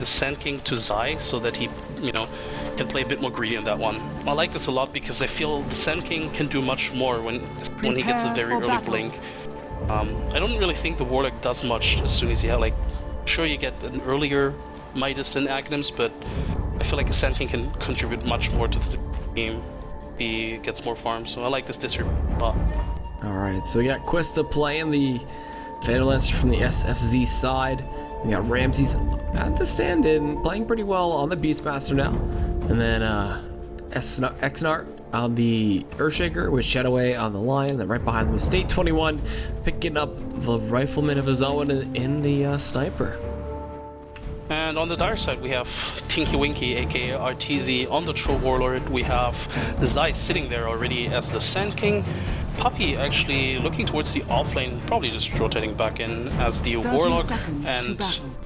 the Sand King to Zai so that he, you know, can play a bit more greedy on that one. I like this a lot because I feel the Sand King can do much more when he gets a very early blink. I don't really think the Warlock does much as soon as you have, like, sure you get an earlier Midas and Aghanim's, but I feel like a Sand King can contribute much more to the game if he gets more farms, so I like this disrep a lot. Alright, so we got Quista playing the Fatal Lancer from the SFZ side. We got Ramses at the stand-in, playing pretty well on the Beastmaster now. And then Exnart on the Earthshaker with Shadowway on the Lion. Then right behind them is State 21, picking up the Rifleman of his own in the Sniper. And on the Dire side, we have Tinky Winky, aka Arteezy, on the Troll Warlord. We have Zai sitting there already as the Sand King. Puppy actually looking towards the offlane, probably just rotating back in as the Warlock, and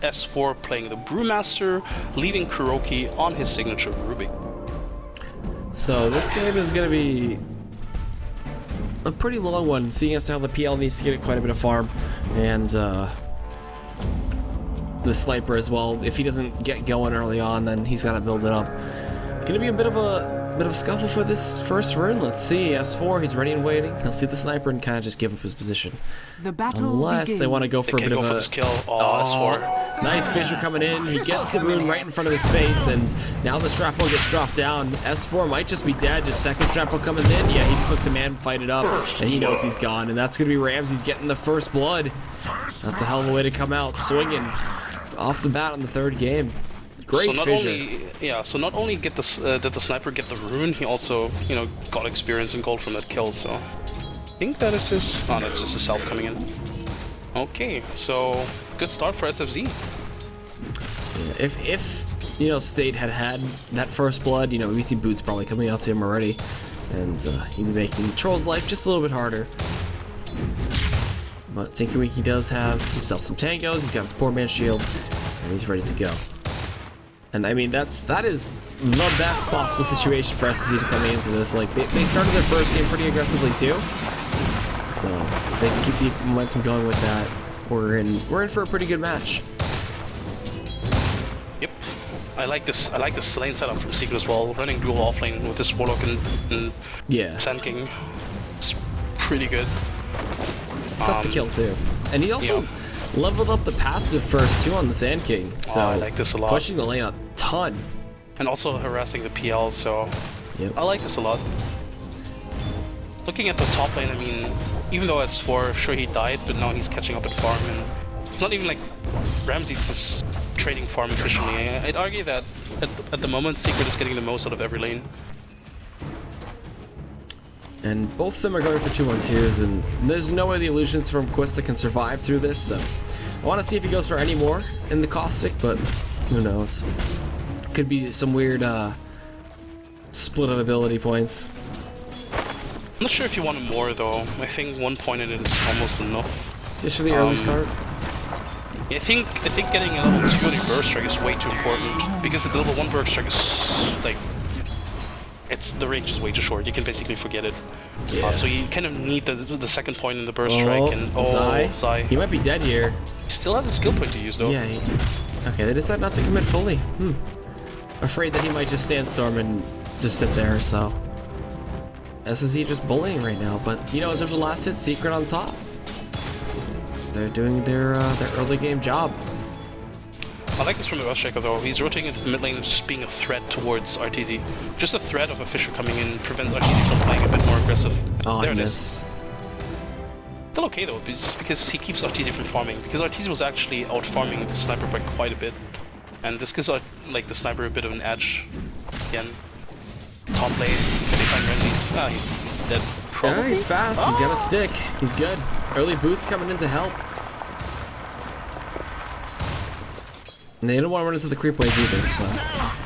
S4 playing the Brewmaster, leaving Kuroki on his signature Ruby. So this game is going to be a pretty long one, seeing as how the PL needs to get quite a bit of farm, and the Sniper as well. If he doesn't get going early on, then he's got to build it up. It's going to be a bit of a scuffle for this first rune. Let's see. S4, he's ready and waiting. He'll see the Sniper and kind of just give up his position. The battle Unless begins. they want to go for a bit of a skill. S4. Nice Fissure coming in. He gets the rune right in front of his face, and now the Strapple gets dropped down. S4 might just be dead. Just second Strapple coming in. Yeah, he just looks to man fight it up, and he knows he's gone. And that's going to be Ramses getting the first blood. That's a hell of a way to come out swinging off the bat on the third game. Great fissure. So not only did the Sniper get the rune, he also, you know, got experience and gold from that kill, so I think that is his... Oh, that's just his self coming in. Okay, so good start for SFZ. Yeah, if you know, State had that first blood, you know, we see Boots probably coming out to him already, and he'd be making Troll's life just a little bit harder. But Tinky Winky does have himself some tangos, he's got his poor man's shield, and he's ready to go. And I mean, that is the best possible situation for SCG to come into this. Like, they started their first game pretty aggressively too. So if they can keep the momentum going with that, we're in for a pretty good match. Yep. I like this lane setup from Secret as well. Running dual offlane with this Warlock and yeah. Sand King. It's pretty good. It's tough to kill too. And he also leveled up the passive first too on the Sand King. So I like this a lot. Pushing the lane a ton. And also harassing the PL, so I like this a lot. Looking at the top lane, I mean, even though S4, sure he died, but now he's catching up at farm, and it's not even like Ramses is trading farm efficiently. I'd argue that at the moment, Secret is getting the most out of every lane. And both of them are going for 2-1-2s, and there's no way the illusions from Quista can survive through this, so I want to see if he goes for any more in the Caustic, but who knows. Could be some weird split of ability points. I'm not sure if you want more though. I think 1 point in it is almost enough. Just for the early start? Yeah, I think getting a level 2 on your burst strike is way too important, because the level 1 burst strike is like, the range is way too short. You can basically forget it. Yeah. So you kind of need the second point in the burst strike. And Zai. He might be dead here. He still has a skill point to use though. Yeah. Okay, they decided not to commit fully. Afraid that he might just sandstorm and just sit there. So SSE just bullying right now. But you know, in terms of last hit, Secret on top. They're doing their early game job. I like this from the Earthshaker though. He's rotating into the mid lane, just being a threat towards Arteezy. Just a threat of a Fissure coming in prevents Arteezy from playing a bit more aggressive. Oh, there it is. Still okay though, just because he keeps Arteezy from farming. Because Arteezy was actually out farming the Sniper by quite a bit, and this gives like the Sniper a bit of an edge. Again, top lane, they find Ramses. He's dead. Probably. Yeah, he's fast. He's got a stick. He's good. Early Boots coming in to help. And they don't want to run into the creep wave either, so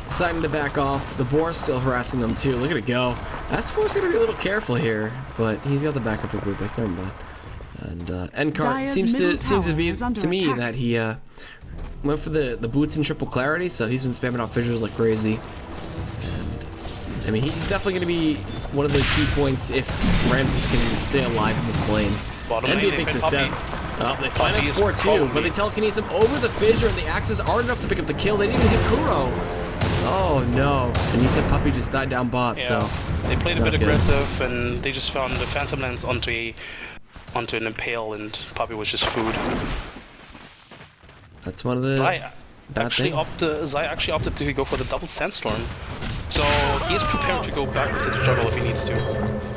deciding to back off. The Boar's still harassing them too. Look at it go. S4's gonna be a little careful here, but he's got the backup for Brewback. Never mind. And Endcart seems to be to me that he went for the Boots and triple clarity, so he's been spamming out fissures like crazy. And I mean, he's definitely gonna be one of the key points if Ramses can stay alive in this lane. Bottom and be lane, a big they find success. Oh, they find Puppy us is 4 too, but probably- they telekinese him over the fissure, and the axes aren't enough to pick up the kill. They didn't even hit Kuro. Oh no! And you said Puppy just died down bot, Yeah, so they played a not bit good. aggressive, and they just found the Phantom Lance onto an impale, and Puppy was just food. that's one of the Zai bad things. actually opted to go for the double Sandstorm. So he is prepared to go back to the jungle if he needs to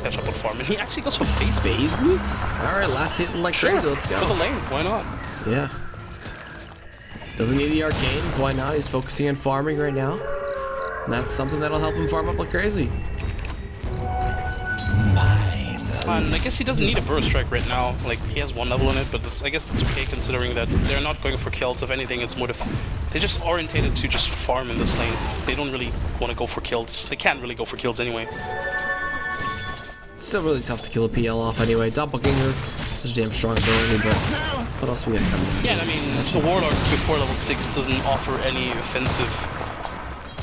catch up on farm. And he actually goes for Phase boots? Alright, last hit like crazy, let's go. For the lane, why not? Yeah. Doesn't need the arcanes, why not? He's focusing on farming right now. And that's something that'll help him farm up like crazy. And I guess he doesn't need a burst strike right now. Like, he has 1 level in it, but I guess it's okay considering that they're not going for kills. If anything, it's more they're just orientated to just farm in this lane. They don't really want to go for kills. They can't really go for kills anyway. Still really tough to kill a PL off anyway. Doppelganger, such a damn strong ability, but what else we got coming? Yeah, I mean, the Warlord before level 6 doesn't offer any offensive.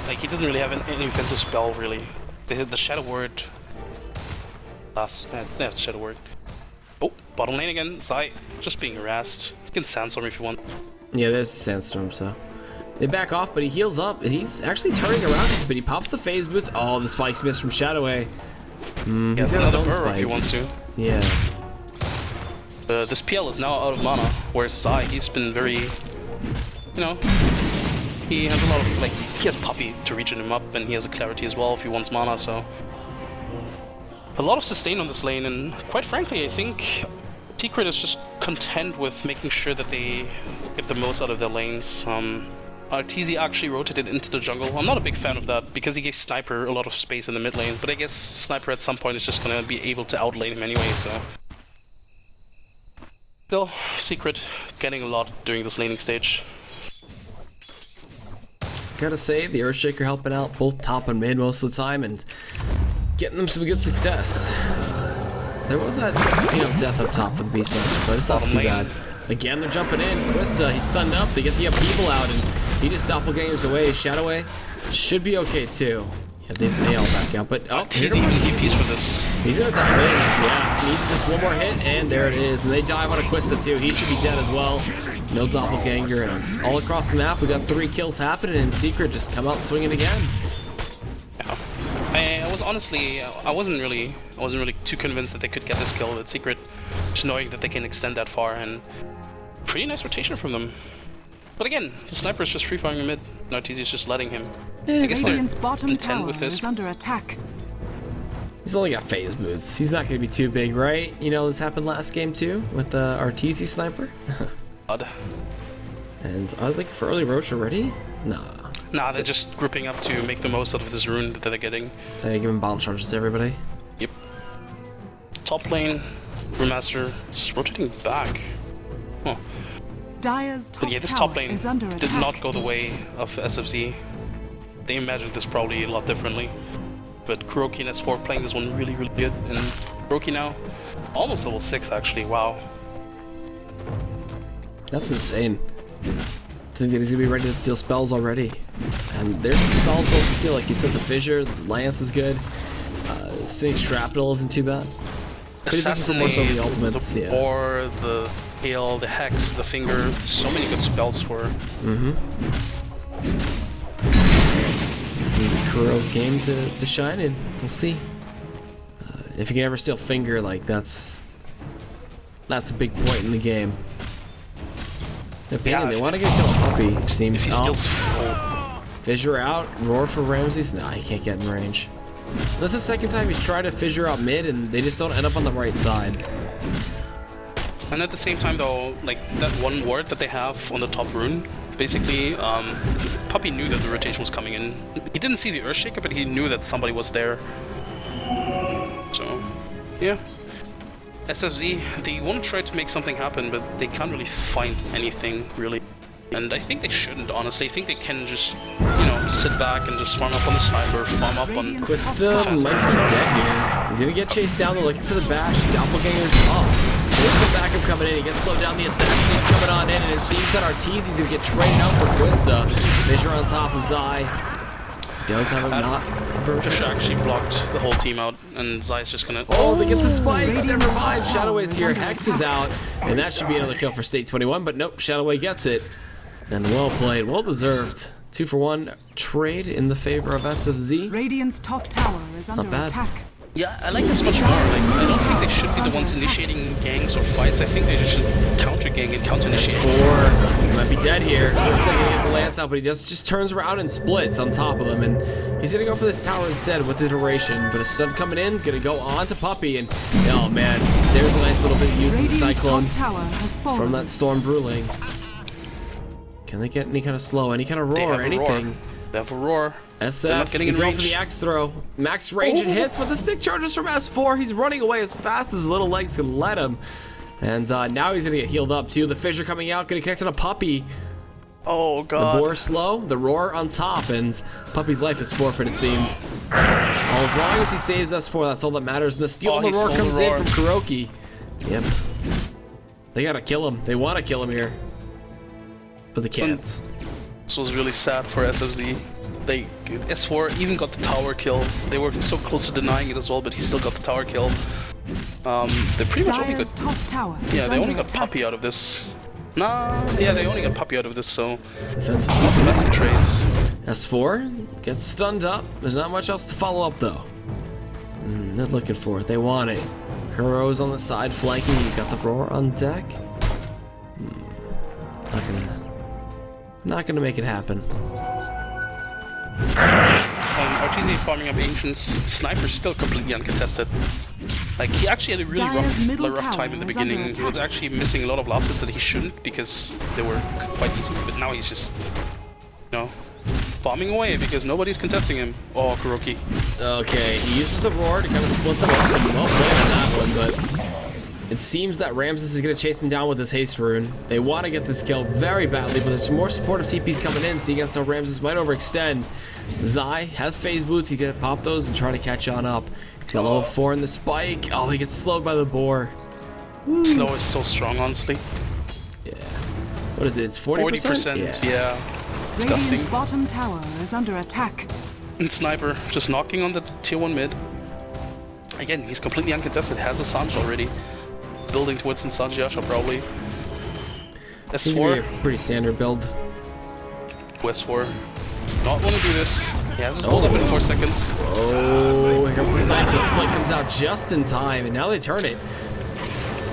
Like, he doesn't really have any offensive spell, really. The Shadow Word. Yeah, Shadow Word. Oh, bottom lane again. Zai just being harassed. You can Sandstorm if you want. Yeah, there's the Sandstorm, so. They back off, but he heals up. He's actually turning around just a bit. He pops the phase boots. Oh, the spikes missed from Shadowway. He's got his own spikes. If he wants to. Yeah. This PL is now out of mana, whereas Zai, he's been very, you know, he has a lot of, like, he has Puppy to regen him up, and he has a Clarity as well if he wants mana, so. A lot of sustain on this lane, and quite frankly, I think Secret is just content with making sure that they get the most out of their lanes. Arteezy actually rotated into the jungle. I'm not a big fan of that, because he gave Sniper a lot of space in the mid lane, but I guess Sniper at some point is just gonna be able to outlane him anyway, so. Still, Secret getting a lot during this laning stage. Gotta say, the Earthshaker helping out both top and mid most of the time, and getting them some good success. There was that, death up top for the Beastmaster, but it's not too bad. Again, they're jumping in. Quista, he's stunned up. They get the upheaval out, and he just doppelgangers away. Shadowway should be okay too. Yeah, they all back out, but Arteezy even TPs for this. He's gonna dive in. Yeah, needs just one more hit, and there it is. And they dive on a Quista too. He should be dead as well. No doppelganger, and it's all across the map. We got 3 kills happening, and Secret just come out swinging again. Yeah, I was honestly, I wasn't really too convinced that they could get this kill with Secret, just knowing that they can extend that far, and pretty nice rotation from them. But again, the Sniper is just free firing mid. Arteezy is just letting him. Yeah, I guess Radiant's bottom content tower with this. is under attack. He's only got phase boots. He's not going to be too big, right? You know, this happened last game too with the Arteezy Sniper. Odd. And are they looking for early roach already? Nah. Nah, they're just grouping up to make the most out of this rune that they're getting. They giving bomb charges to everybody. Yep. Top lane, Brewmaster is rotating back. Huh. Dire's top But yeah, this tower top lane is under did attack. not go the way of SFZ. They imagined this probably a lot differently. But Kuroki and S4 playing this one really, really good. And Kuroki now, almost level 6 actually, wow. That's insane. I think that he's going to be ready to steal spells already. And there's some solid spells to steal, like you said, the Fissure, the Lance is good. Snake Shrapnel isn't too bad. But he's looking for more so the ultimates, yeah. Or the Hail, the Hex, the Finger, so many good spells for her. This is Kuro's game to shine in. We'll see. If you can ever steal Finger, like that's a big point in the game. Yeah, they want to get killed Puppy, seems. If he steals... Fissure out, roar for Ramses. Nah, he can't get in range. That's the second time he's tried to fissure out mid, and they just don't end up on the right side. And at the same time though, like that one ward that they have on the top rune, basically, Puppy knew that the rotation was coming in. He didn't see the Earthshaker, but he knew that somebody was there. So, yeah. SFZ, they want to try to make something happen, but they can't really find anything, really. And I think they shouldn't, honestly. I think they can just, sit back and just farm up on the Sniper, farm up on... Quista might be dead here. He's gonna get chased down, they're looking for the bash. Doppelganger's up. There's the backup coming in, he gets slowed down, the Assassinate's coming on in, and it seems that Arteezy's gonna get traded out for Quista. Fissure on top of Zai. does have a not. Fish actually blocked the whole team out, and Zai's just gonna... Oh, they get the spikes. Never mind. Shadowway is here. Hex is out. And that should be another kill for State 21, but nope, Shadowway gets it. And well played. Well deserved. 2-for-1 trade in the favor of SFZ. Radiant's top tower is under bad. attack. Yeah, I like this much more. Like, I don't think they should be the ones initiating gangs or fights. I think they just should counter gang and counter initiate. He might be dead here. First thing, he get the lance out, but he just turns around and splits on top of him, and he's gonna go for this tower instead with the duration. But a stun coming in, gonna go on to Puppey, and oh man, there's a nice little bit of use of the Cyclone from that Storm Bruling. Can they get any kind of slow, any kind of roar, anything? They have a roar. SF is going for the axe throw. Max range and hits, but the stick charges from S4. He's running away as fast as his little legs can let him. And now he's going to get healed up too. The fissure coming out, going to connect on a Puppey. Oh god. The boar slow, the roar on top, and Puppey's life is forfeit, it seems. As long as he saves S4, that's all that matters. And the steal on the roar comes in from Kuroki. Yep. They got to kill him. They want to kill him here. But they can't. This was really sad for SFZ. S4 even got the tower kill. They were so close to denying it as well, but he still got the tower kill. They pretty much only got... top tower Yeah, they only got Puppey out of this. Nah, yeah, they only got Puppey out of this, so... Defensive trades. S4 gets stunned up. There's not much else to follow up, though. They're looking for it. They want it. Kuro's on the side flanking. He's got the roar on deck. Not gonna make it happen. Arteezy farming up Ancients. Sniper's still completely uncontested. Like, he actually had a really rough time in the beginning. He was actually missing a lot of last hits that he shouldn't because they were quite easy. But now he's just, you know, farming away because nobody's contesting him. Oh, Kuroki. Okay, he uses the roar to kind of split them up. Well played on that one, but it seems that Ramses is going to chase him down with his haste rune. They want to get this kill very badly, but there's more supportive TPs coming in, so you guys know Ramses might overextend. Zai has phase boots. He's going to pop those and try to catch on up. He's got level 4 in the spike. Oh, he gets slowed by the boar. Slow is so strong, honestly. Yeah. What is it? It's 40%? Yeah. Radiant's bottom tower is under attack. And Sniper just knocking on the tier 1 mid. Again, he's completely uncontested. Has a Sanj already. Building towards Sanj Yasha, probably. S4. A pretty standard build. S4. Not want to do this. He has his hold up in 4 seconds. Oh, here comes the sniper. The split comes out just in time, and now they turn it.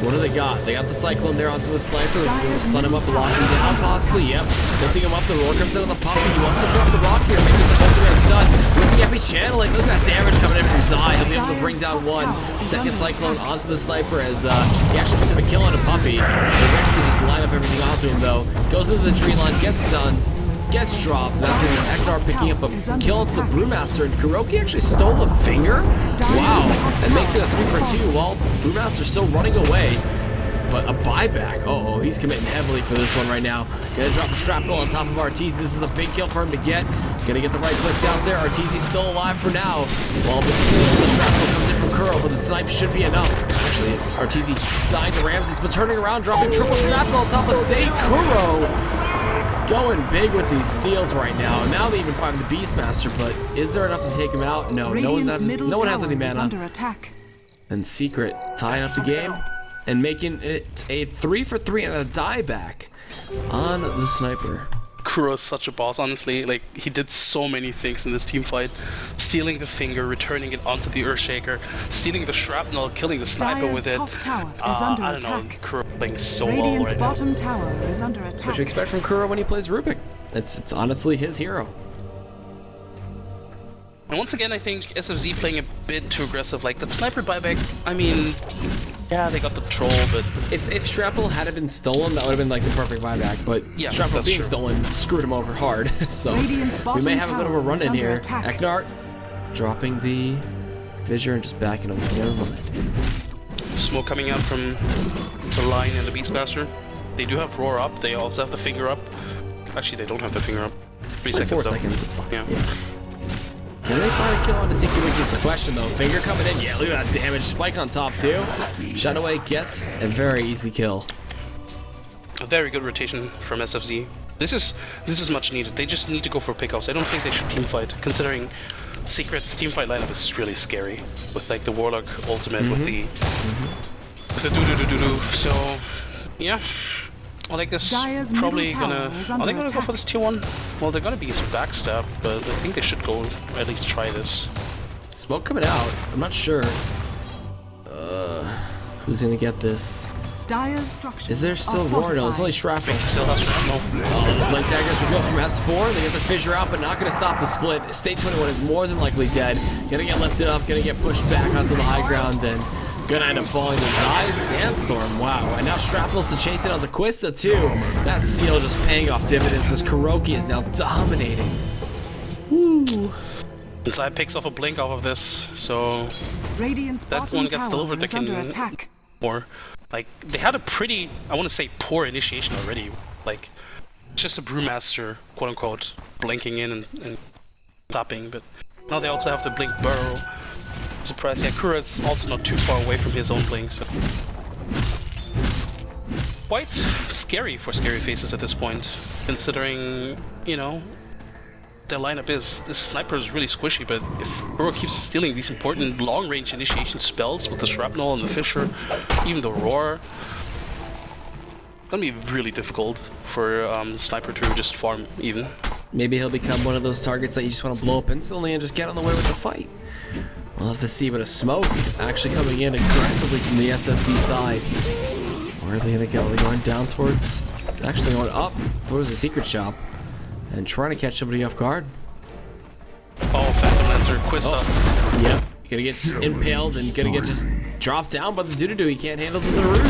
What do they got? They got the Cyclone there onto the Sniper. Stun him up, lock him down, possibly. Yep. Lifting him up, the roar comes in on the Puppey. He wants to drop the rock here, make this ultimate stun. With the epi channeling, look at that damage coming in from Zai. He'll be able to bring down one. Second Cyclone onto the Sniper as he actually picked up a kill on a Puppey. They're ready to just line up everything onto him, though. Goes into the tree line, gets stunned. Gets dropped. That's going to be Eknar picking up a kill into the Brewmaster, and Kuroki actually stole the finger? Wow, and makes it a 3-for-2 while Brewmaster's still running away. But a buyback. Uh-oh, he's committing heavily for this one right now. Gonna drop a shrapnel on top of Arteezy. This is a big kill for him to get. Gonna get the right clicks out there. Arteezy's still alive for now. Well, the shrapnel comes in from Kuro, but the snipe should be enough. Actually, it's Arteezy dying to Ramses, but turning around, dropping triple shrapnel on top of State. Kuro going big with these steals right now. And now they even find the Beastmaster, but is there enough to take him out? No, no one has any mana. Under attack. And Secret tying up the game and making it a 3-for-3 and a dieback on the Sniper. Kuro's such a boss, honestly. Like, he did so many things in this team fight. Stealing the finger, returning it onto the Earthshaker, stealing the shrapnel, killing the Sniper with it. Top tower is under I don't know, Kuro playing so well Radiant's right now. bottom tower is under attack. What you expect from Kuro when he plays Rubik? It's honestly his hero. And once again, I think SFZ playing a bit too aggressive. Like, that Sniper buyback, I mean, yeah, they got the troll, but... If Shrapnel had been stolen, that would have been like the perfect buyback, but yeah, Shrapnel being stolen screwed him over hard, so we may have a bit of a run in here. Eknar dropping the Fissure and just backing away. Never mind. Smoke coming out from the line and the Beastmaster. They do have Roar up, they also have the finger up. Actually, they don't have the finger up. 3 seconds, 4 though. seconds, it's fine. Yeah. Can they find a kill on the Tiki Wiki is the question, though. Finger coming in. Yeah, look at that damage. Spike on top, too. Shadowway gets a very easy kill. A very good rotation from SFZ. This is much needed. They just need to go for pickoffs. I don't think they should teamfight, considering Secret's teamfight lineup is really scary with like the Warlock ultimate with the do. So yeah, I like this. Dire's Probably middle gonna. tower is Are under they gonna go attack. for this tier 1? Well, they're gonna be some backstab, but I think they should go at least try this. Smoke coming out. I'm not sure. Who's gonna get this? Dire's structures Is there still are more? No, it's fortified. only shrapnel. Still has shrapnel. Blink daggers will go from S4. They get the fissure out, but not going to stop the split. State 21 is more than likely dead. Gonna get lifted up, gonna get pushed back onto the high ground, and gonna end up falling to Zai's Sandstorm. Wow. And now Shrapnel's to chase it on the Quista too. That steal just paying off dividends as Kuroki is now dominating. Woo. Zai picks off a blink off of this, so Radiant's that bottom one gets tower delivered. They is under can attack. more. Like, they had a pretty, I want to say, poor initiation already. Like, just a Brewmaster, quote unquote, blinking in and tapping, but now they also have the blink burrow. Surprise, yeah, Kura's also not too far away from his own blink, so. Quite scary for SCARYFACEZ at this point, considering, you know, their lineup is. This sniper is really squishy, but if Kuro keeps stealing these important long-range initiation spells with the Shrapnel and the Fissure, even the Roar, it's gonna be really difficult for the sniper to just farm even. Maybe he'll become one of those targets that you just want to blow up instantly and just get on the way with the fight. We'll have to see, but a smoke actually coming in aggressively from the SFC side. Where are they gonna go? They're going down towards, actually going up towards the secret shop and trying to catch somebody off guard. Oh, Phantom Lancer, Quista. Oh, yep. Gonna get impaled and gonna get just dropped down by the doo-doo. He can't handle the rune.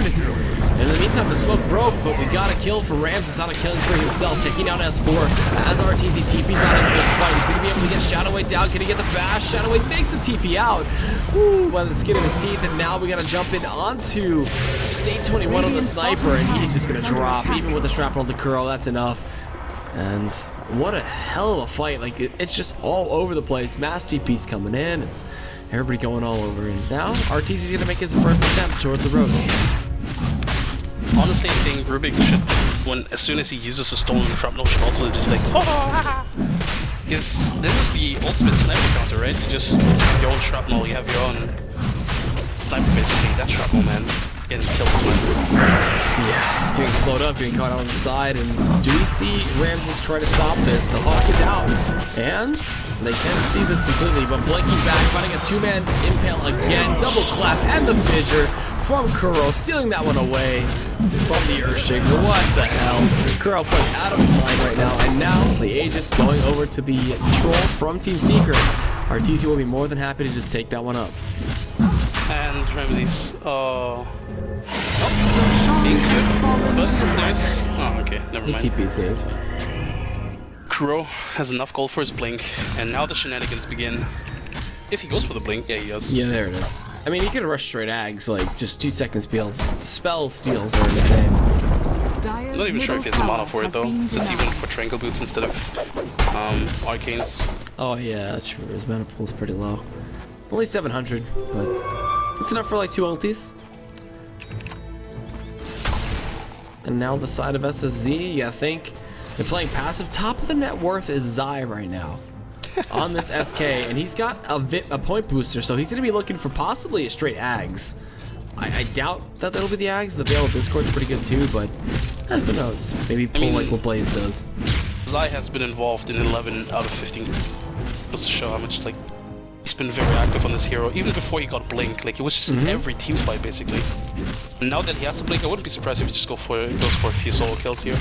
And in the meantime, the smoke broke, but we got a kill for Rams. It's not a killing spree himself, taking out S4 as Arteezy TP's out into this fight. He's gonna be able to get Shadowway down. Can he get the bash? Shadowway makes the TP out. Woo, by the skin of his teeth, and now we gotta jump in onto State 21 on the sniper, and he's just gonna drop. Even with the shrapnel to Kuro, that's enough. And what a hell of a fight. Like, it's just all over the place. Mass TP's coming in, and everybody going all over. And now, Arteezy's gonna make his first attempt towards the road. Honestly, I think Rubik should, as soon as he uses a stolen shrapnel, should also just like, because this is the ultimate sniper counter, right? You just have your own shrapnel, you have your own sniper basically. That's shrapnel, man. Getting killed with sniper. Yeah, getting slowed up, getting caught out on the side, and do we see Ramses try to stop this? The Hawk is out, and they can't see this completely, but blinking back, finding a two-man impale again, double clap, and the fissure from Kuro, stealing that one away from the Urshig. What the hell? Kuro playing out of his mind right now, and now the Aegis going over to the Troll from Team Secret. Arteezy will be more than happy to just take that one up. And Ramses, Roshan being has cute, fallen but to the there's, dark. oh, okay, never He mind. TPC, it's fine. Kuro has enough gold for his blink, and now the shenanigans begin. If he goes for the blink, yeah, he does. Yeah, there it is. I mean, he could rush straight Ags, like, just 2 second spell steals are insane. I'm not even sure if he has the mana for it though, since he went for Tranquil Boots instead of Arcanes. Oh yeah, true. His mana pool's pretty low. Only 700, but it's enough for like 2 ultis. And now the side of SFZ, I think they're playing passive. Top of the net worth is Zai right now on this SK, and he's got a point booster, so he's going to be looking for possibly a straight Ags. I doubt that that'll be the Ags. The Veil of Discord's pretty good too, but who knows? Maybe pull like what Blaze does. Zai has been involved in 11 out of 15. Just to show how much, like, he's been very active on this hero, even before he got Blink. Like, he was just in every team fight, basically. And now that he has to Blink, I wouldn't be surprised if he just goes for a few solo kills here.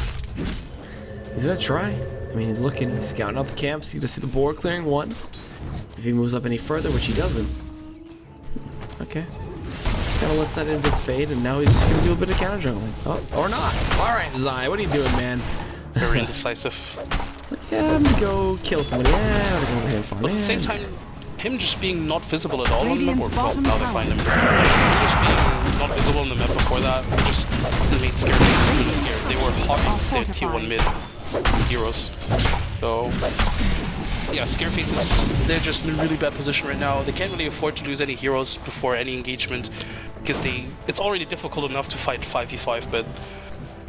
He's gonna try. I mean, he's looking, he's scouting out the camps. You just see the board clearing 1. If he moves up any further, which he doesn't. Okay. Kind of lets that into his fade, and now he's just gonna do a bit of counter jungling. Oh, or not. Alright, Zai, what are you doing, man? Very indecisive. It's like, yeah, I'm gonna go kill somebody. Yeah, I'm gonna go over here and farm. But at the same Yeah. time, him just being not visible at all on the map, or Radiant's well, bottom now they tower find him. is Just being not visible on the map before that just made SCARYFACEZ really scared. They were hot, they're tier 1 mid heroes. So, yeah, SCARYFACEZ, they're just in a really bad position right now. They can't really afford to lose any heroes before any engagement, because it's already difficult enough to fight 5v5, but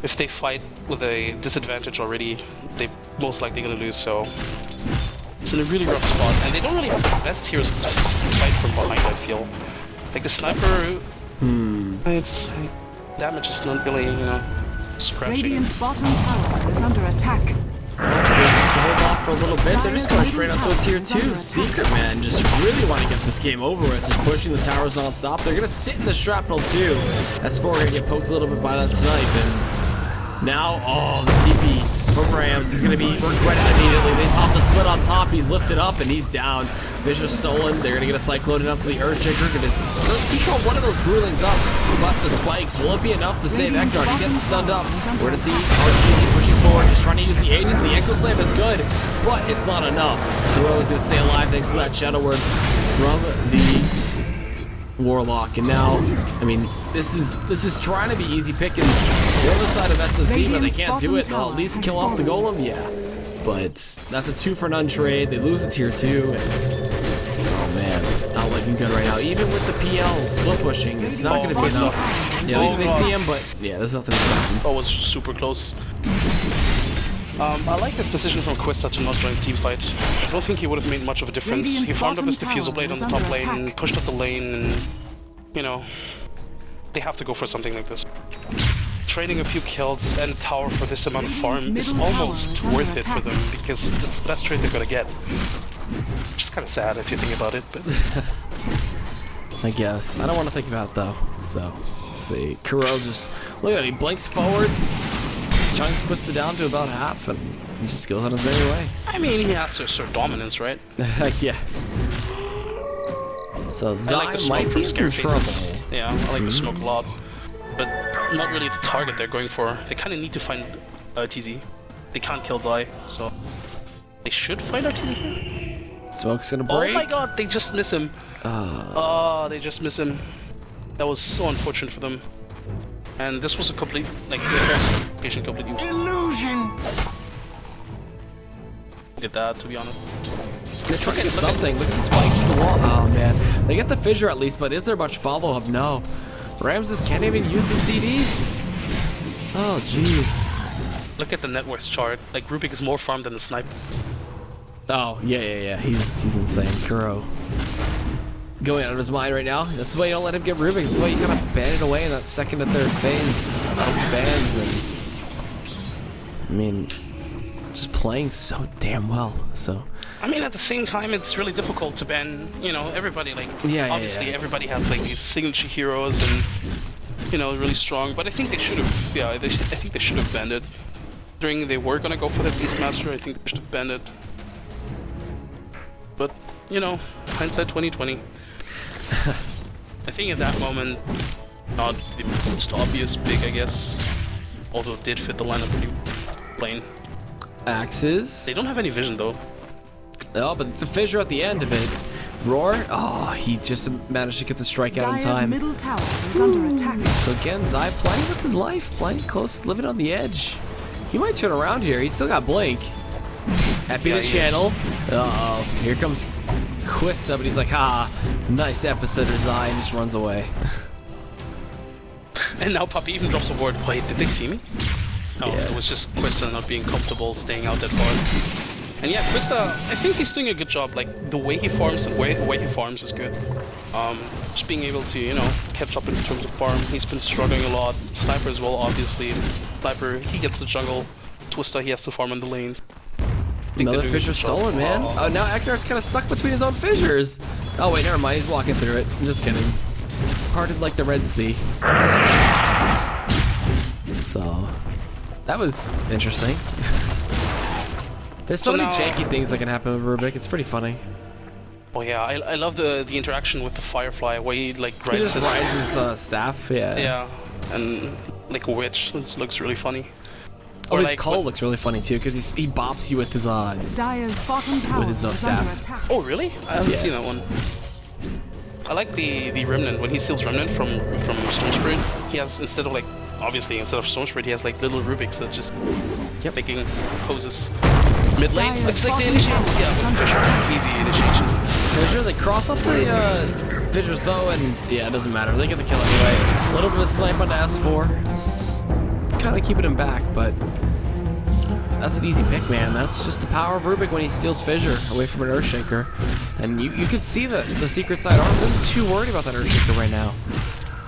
if they fight with a disadvantage already, they're most likely gonna lose, so it's in a really rough spot, and they don't really have the best heroes to fight from behind, I feel. Like the sniper, it's damage is not really, you know, scratching. Radiant's bottom tower is under attack. Just to hold off for a little bit, they're just going straight up to a tier 2. Secret Man just really want to get this game over with, just pushing the towers non-stop. They're going to sit in the shrapnel too. S4 going to get poked a little bit by that snipe, and now, oh, the TP from Rams is going to be regretted immediately. They pop the split on top, he's lifted up, and he's down. Vision's stolen, they're going to get a Cyclone enough to the Earthshaker, going to control one of those Brewlings up, but the spikes won't be enough to save Ektar. He gets stunned up. We're going to see Arteezy pushing forward, just trying to use the Aegis, and the Echo Slam is good, but it's not enough. Hero's going to stay alive thanks to that Shadow Word from the Warlock, and now, I mean, this is trying to be easy pickings on the side of SFC, but they can't do it. They'll at least kill off the Golem, yeah. But that's a 2-for-none trade. They lose a tier 2. It's, oh man, not looking good right now. Even with the PL split pushing, it's not going to be enough. Yeah, they see him, but yeah, there's nothing to stop him. Oh, it was super close. I like this decision from Quista to not join teamfight. I don't think he would have made much of a difference. He farmed up his diffusal blade on the top lane, pushed up the lane, and, you know, they have to go for something like this. Trading a few kills and tower for this amount of farm is almost worth it for them, because it's the best trade they're gonna get. Which is kind of sad if you think about it, but... I guess. I don't want to think about it though, so let's see. Kuro's just, look at it, he blinks forward, chunks Quista down to about half, and he just goes on his merry way. I mean, he has to assert dominance, right? Yeah. So Zai like might be in some trouble. Yeah, I like the smoke a lot, but not really the target they're going for. They kind of need to find Arteezy. They can't kill Zai, so they should find Arteezy here. Smoke's gonna break. Oh my god, they just miss him. Oh, they just miss him. That was so unfortunate for them. And this was a complete, like, patient completely illusion. Did that, to be honest. They're trying something. Look at the spikes in the wall. Oh man, they get the fissure at least, but is there much follow-up? No. Ramses can't even use this DD. Oh jeez. Look at the net worth chart. Like, Rubik is more farmed than the sniper. Oh yeah. He's insane. Kuro going out of his mind right now. That's why you don't let him get Rubik. That's why you gotta ban it away in that second and third phase of bans, and I mean, just playing so damn well. So I mean, at the same time, it's really difficult to ban, you know, everybody. Like, obviously everybody has like these signature heroes and, you know, really strong. But I think they should have, yeah, I think they should have banned it. During they were gonna go for the Beastmaster, I think they should have banned it. But, you know, hindsight 2020. I think at that moment, not the most obvious pick, I guess. Although it did fit the lineup pretty plain. Axes. They don't have any vision though. Oh, but the fissure at the end of it. Roar. Oh, he just managed to get the strike out in time. Middle tower is under attack. So again, Zai playing with his life, playing close, living on the edge. He might turn around here. He's still got Blink. Happy to channel. Uh-oh. Here comes Quista, but he's like, ah, nice episode of Zai, and just runs away. And now Puppy even drops a ward. Wait, did they see me? No, Yeah. It was just Quista not being comfortable staying out that far. And yeah, Quista, I think he's doing a good job. Like, the way he farms, the way he farms is good. Just being able to, you know, catch up in terms of farm. He's been struggling a lot. Sniper as well, obviously. Sniper, he gets the jungle. Twister, he has to farm in the lanes. Another fissure stolen, man. Oh, now Ektar's kind of stuck between his own fissures. Oh wait, never mind. He's walking through it. I'm just kidding. Parted like the Red Sea. So that was interesting. There's so many janky things that can happen with Rubik. It's pretty funny. Oh yeah, I love the interaction with the Firefly, where he like rides his staff. Yeah. Yeah, and like a witch. It looks really funny. Oh, his call looks really funny too, because he bops you with his Dire's bottom tower with his staff. Oh really? I haven't seen that one. I like the Remnant. When he steals Remnant from Storm Spirit, he has, instead of like, obviously instead of Storm Spirit, he has like little Rubiks that just making poses. Mid lane, looks like the initiation. Yeah, easy initiation. Fissure, they cross up the fissures though, and yeah, it doesn't matter. They get the kill anyway. A little bit of snipe on S4. kind of keeping him back, but that's an easy pick, man. That's just the power of Rubik when he steals Fissure away from an Earthshaker. And you can see the secret side aren't really too worried about that Earthshaker right now.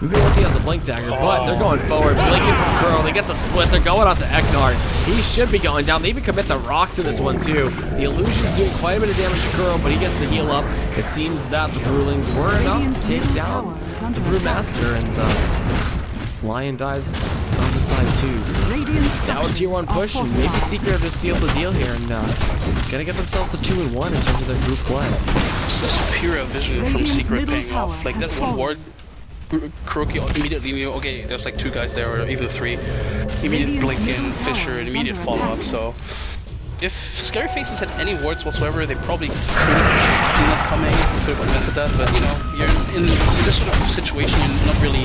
Maybe once he has a Blink Dagger, but they're going forward. Blinking from Curl, they get the split. They're going out to Eckhart. He should be going down. They even commit the Rock to this one, too. The Illusion's doing quite a bit of damage to Curl, but he gets the heal up. It seems that the Brewlings were enough to take down the Brewmaster, and Lion dies on the side, too. So now a tier 1 push, and maybe Secret have just sealed the deal here, and gonna get themselves to 2-1 in terms of their group play. The superior vision from Secret paying off. Like, that one ward, Kuroki immediately knew, okay, there's like 2 guys there, or even 3. Immediate blink in, Fissure, and immediate follow-up, so... If SCARYFACEZ had any wards whatsoever, they probably could have seen that coming, could have prevented that, but you know, you're in this sort of situation, you're not really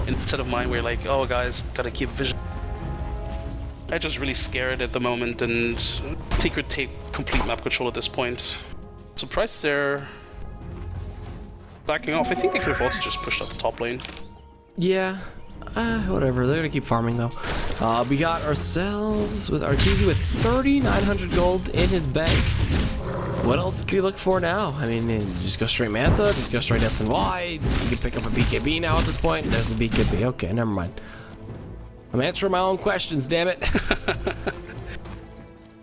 in a set of mind where you're like, oh guys, gotta keep vision. I'm just really scared at the moment, and Secret take complete map control at this point. Surprised they're backing off. I think they could have also just pushed up the top lane. Yeah, whatever. They're gonna keep farming though. We got ourselves with Arteezy with 3,900 gold in his bank. What else can you look for now? I mean, you just go straight Manta, just go straight SNY. You can pick up a BKB now at this point. There's the BKB. Okay, never mind. I'm answering my own questions, damn it.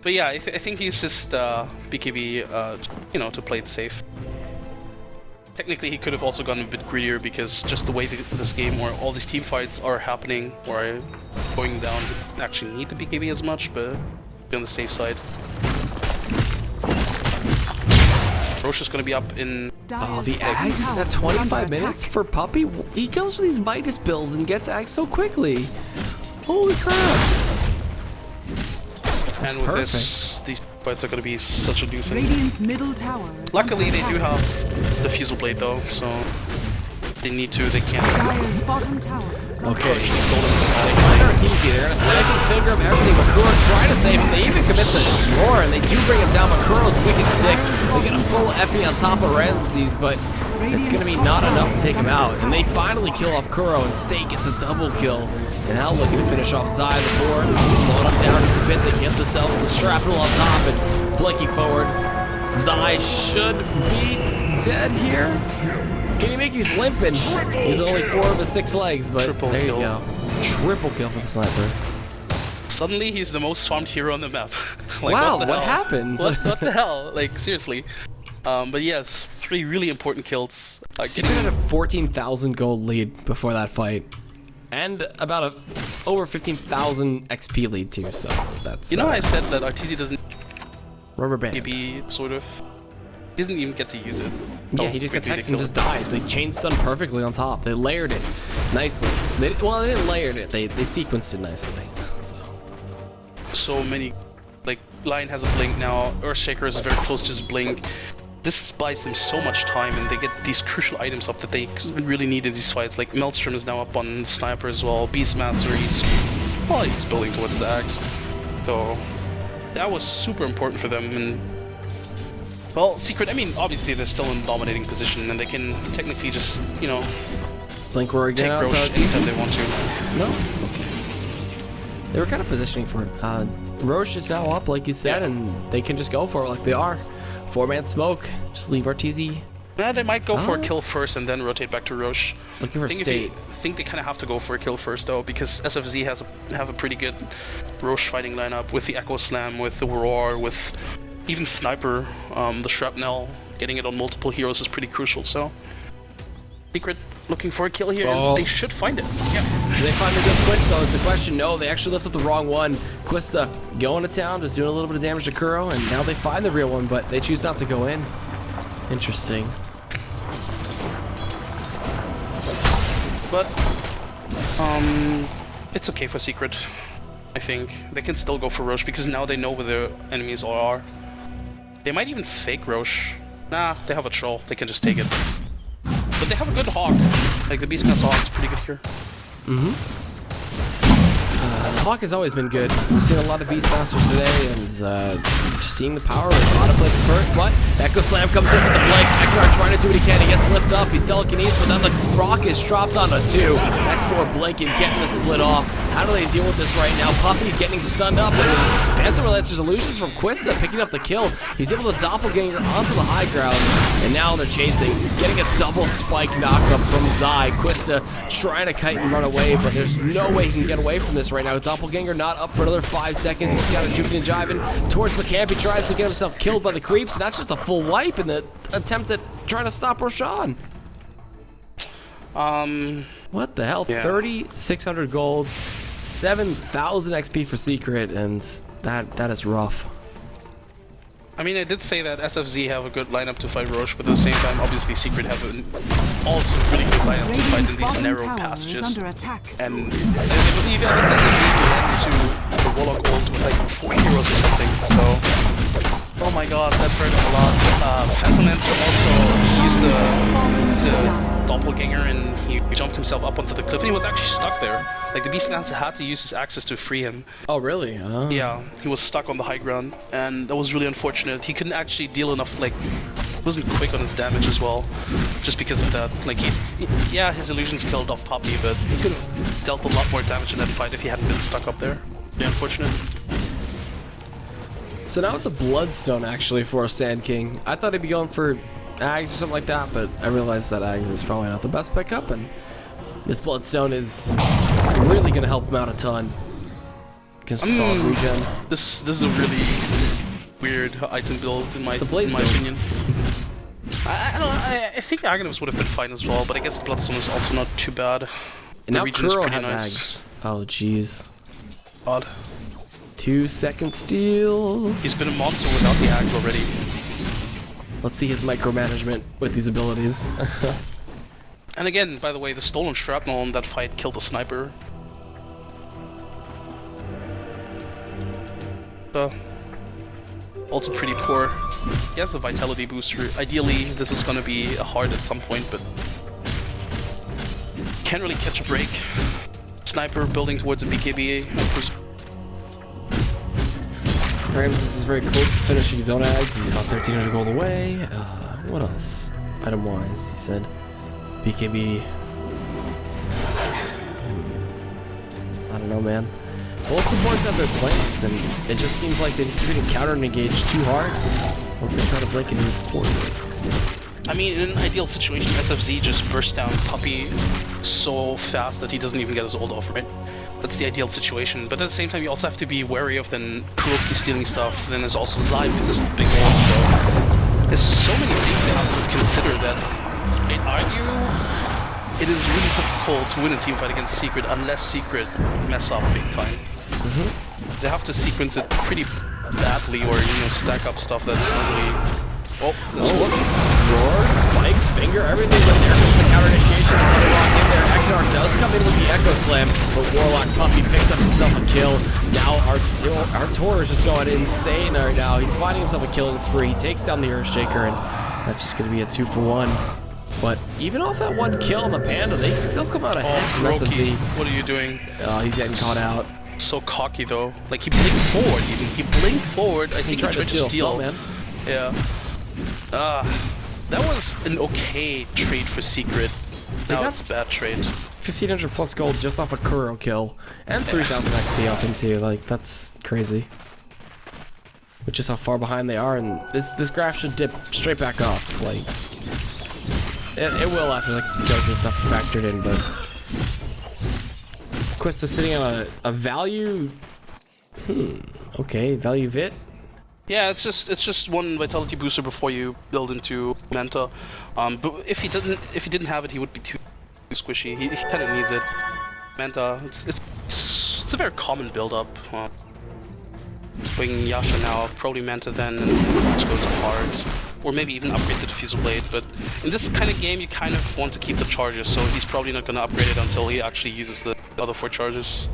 But yeah, I think he's just BKB, you know, to play it safe. Technically, he could have also gone a bit greedier because just the way this game or all these team fights are happening or going down, he doesn't actually need the BKB as much, but be on the safe side. Roche is going to be up in... Oh, the Axe at 25 minutes for Puppey? He goes for these Midas builds and gets Axe so quickly. Holy crap. And with this, these fights are going to be such a nuisance. Radiant's middle tower. Luckily, they do have the Fusel Blade though, so they need to, they can't. Dire's bottom tower. Okay, Arteezy, they're gonna snag the finger of everything, but Kuro trying to save him. They even commit the roar, and they do bring him down, but Kuro's wicked sick. They get a full epi on top of Ramses, but it's gonna be not enough to take him out. And they finally kill off Kuro, and State gets a double kill. And now looking to finish off Zai the board. Slowing him down just a bit. They get themselves the shrapnel on top and blinking forward. Zai should be dead here. Can you make he's limping? He's only 4 of his 6 legs, but triple there kill. You go. Triple kill for the sniper. Suddenly he's the most farmed hero on the map. Like, wow, what happens? What the hell? Like, seriously. But yes, 3 really important kills. Secret had a 14,000 gold lead before that fight. And about over 15,000 XP lead too, so that's... You know, I said that Arteezy doesn't... Rubber band. Maybe, sort of... He doesn't even get to use it. Yeah, he just gets hexed and just dies. They chain stun perfectly on top. They layered it nicely. Well, they didn't layered it. They sequenced it nicely. So many... Like, Lion has a blink now. Earthshaker is very close to his blink. This buys them so much time, and they get these crucial items up that they really need in these fights. Like Maelstrom is now up on Sniper as well. Beastmaster, he's building towards the Axe. So that was super important for them. And well, Secret, I mean, obviously they're still in dominating position, and they can technically just, you know, blink roar again take Roche anytime they want to. No? Okay. They were kind of positioning for it. Roche is now up, like you said, and they can just go for it like they are. 4-man smoke. Just leave Arteezy. Yeah, they might go for a kill first and then rotate back to Roche. Looking for State. I think they kind of have to go for a kill first though, because SFZ have a pretty good Roche fighting lineup with the Echo Slam, with the Roar, with even Sniper, the Shrapnel. Getting it on multiple heroes is pretty crucial. So Secret looking for a kill here. And they should find it. Yeah. So they find a good Quista is the question. No, they actually lifted the wrong one. Quista going to town, just doing a little bit of damage to Kuro, and now they find the real one, but they choose not to go in. Interesting. But it's okay for Secret. I think they can still go for Roche because now they know where their enemies all are. They might even fake Roche. Nah, they have a troll. They can just take it. But they have a good Hawk. Like, the Beastmaster Hawk is pretty good here. The Hawk has always been good. We've seen a lot of Beastmasters today, and just seeing the power of autoplay first, but Echo Slam comes in with the blink. Eknar trying to do what he can. He gets lift up. He's telekinesis, but then the rock is dropped onto 2. X4 blink and getting the split off. How do they deal with this right now? Puppey getting stunned up. Phantom Relentless Illusions from Quista picking up the kill. He's able to doppelganger onto the high ground, and now they're chasing. Getting a double spike knockup from Zai. Quista trying to kite and run away, but there's no way he can get away from this right now. Doppelganger not up for another 5 seconds. He's got a juking and jiving towards the camp. He tries to get himself killed by the creeps, and that's just a full wipe in the attempt at trying to stop Roshan. What the hell? Yeah. 3,600 golds, 7,000 XP for Secret, and that is rough. I mean, I did say that SFZ have a good lineup to fight Roche, but at the same time, obviously, Secret have also really good lineup to fight in these narrow passages. Under attack. And I believe SFZ went into the Warlock ult with like 4 heroes or something, so... Oh my god, that hurt a lot. Phantom Lancer also used the doppelganger and he jumped himself up onto the cliff and he was actually stuck there. Like the Beastmaster had to use his axes to free him. Oh really? Yeah, he was stuck on the high ground and that was really unfortunate. He couldn't actually deal enough, like, wasn't quick on his damage as well, just because of that. Like yeah, his illusions killed off Puppey, but he could have dealt a lot more damage in that fight if he hadn't been stuck up there. Really unfortunate. So now it's a Bloodstone actually for a Sand King. I thought he'd be going for Ags or something like that, but I realized that Ags is probably not the best pickup, and this Bloodstone is really going to help him out a ton. Solid regen. This is a really weird item build in my opinion. I think Aghanim's would have been fine as well, but I guess Bloodstone is also not too bad. And now Kuro has nice. Ags. Oh jeez. Odd. 2-second steals. He's been a monster without the Ags already. Let's see his micromanagement with these abilities. And again, by the way, the stolen shrapnel in that fight killed the sniper. Also pretty poor. He has a vitality booster. Ideally, this is gonna be a hard at some point, but can't really catch a break. Sniper building towards a BKB. Ramses is very close to finishing his own Ags. He's about 1,300 gold away. What else? Item-wise, he said. BKB. I don't know, man. Most of the boards have their planks, and it just seems like they just treat counter and engage too hard. Once they try to break into force. I mean, in an ideal situation, SFZ just bursts down Puppey so fast that he doesn't even get his ult off, right? That's the ideal situation, but at the same time you also have to be wary of then Kuroki stealing stuff, then there's also Zai with this big ult, so there's so many things they have to consider that I'd argue it is really difficult to win a teamfight against Secret unless Secret mess up big time. They have to sequence it pretty badly or, you know, stack up stuff that's not really... Oh, that's working. Roars, spikes, finger, everything, but there comes the counter initiation. Another lock in there. Eknar does come in with the Echo Slam, but Warlock Puppey picks up himself a kill. Now Artour is just going insane right now. He's finding himself a killing spree. He takes down the Earthshaker, and that's just going to be a 2-for-1. But even off that one kill on the Panda, they still come out ahead from SFZ. What are you doing? He's getting caught out. So cocky though. Like he blinked forward even. He blinked forward. I think he tried to steal. Man. Yeah. That was an okay trade for Secret. Now it's a bad trade. 1,500 plus gold just off a Kuro kill. And 3,000 XP off him too. Like, that's crazy. But just how far behind they are, and this graph should dip straight back up. Like, it will after like the kills and stuff factored in, but Quista's sitting on a value. Okay, value Vit. Yeah, it's just one vitality booster before you build into Manta. But if he didn't have it, he would be too squishy. He kind of needs it. Manta, it's a very common build up. Swing Yasha now, probably Manta then, and just goes hard. Or maybe even upgrade the Diffusal Blade, but in this kind of game you kind of want to keep the charges, so he's probably not going to upgrade it until he actually uses the other 4 charges.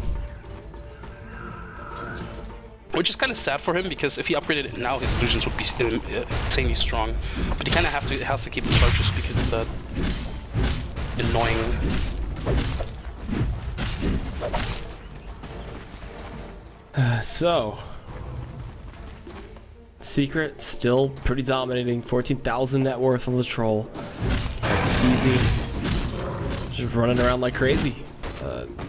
Which is kind of sad for him, because if he upgraded it now, his illusions would be insanely strong. But he kind of has to keep the charges because of that annoying... So... Secret still pretty dominating, 14,000 net worth on the Troll. Arteezy just running around like crazy.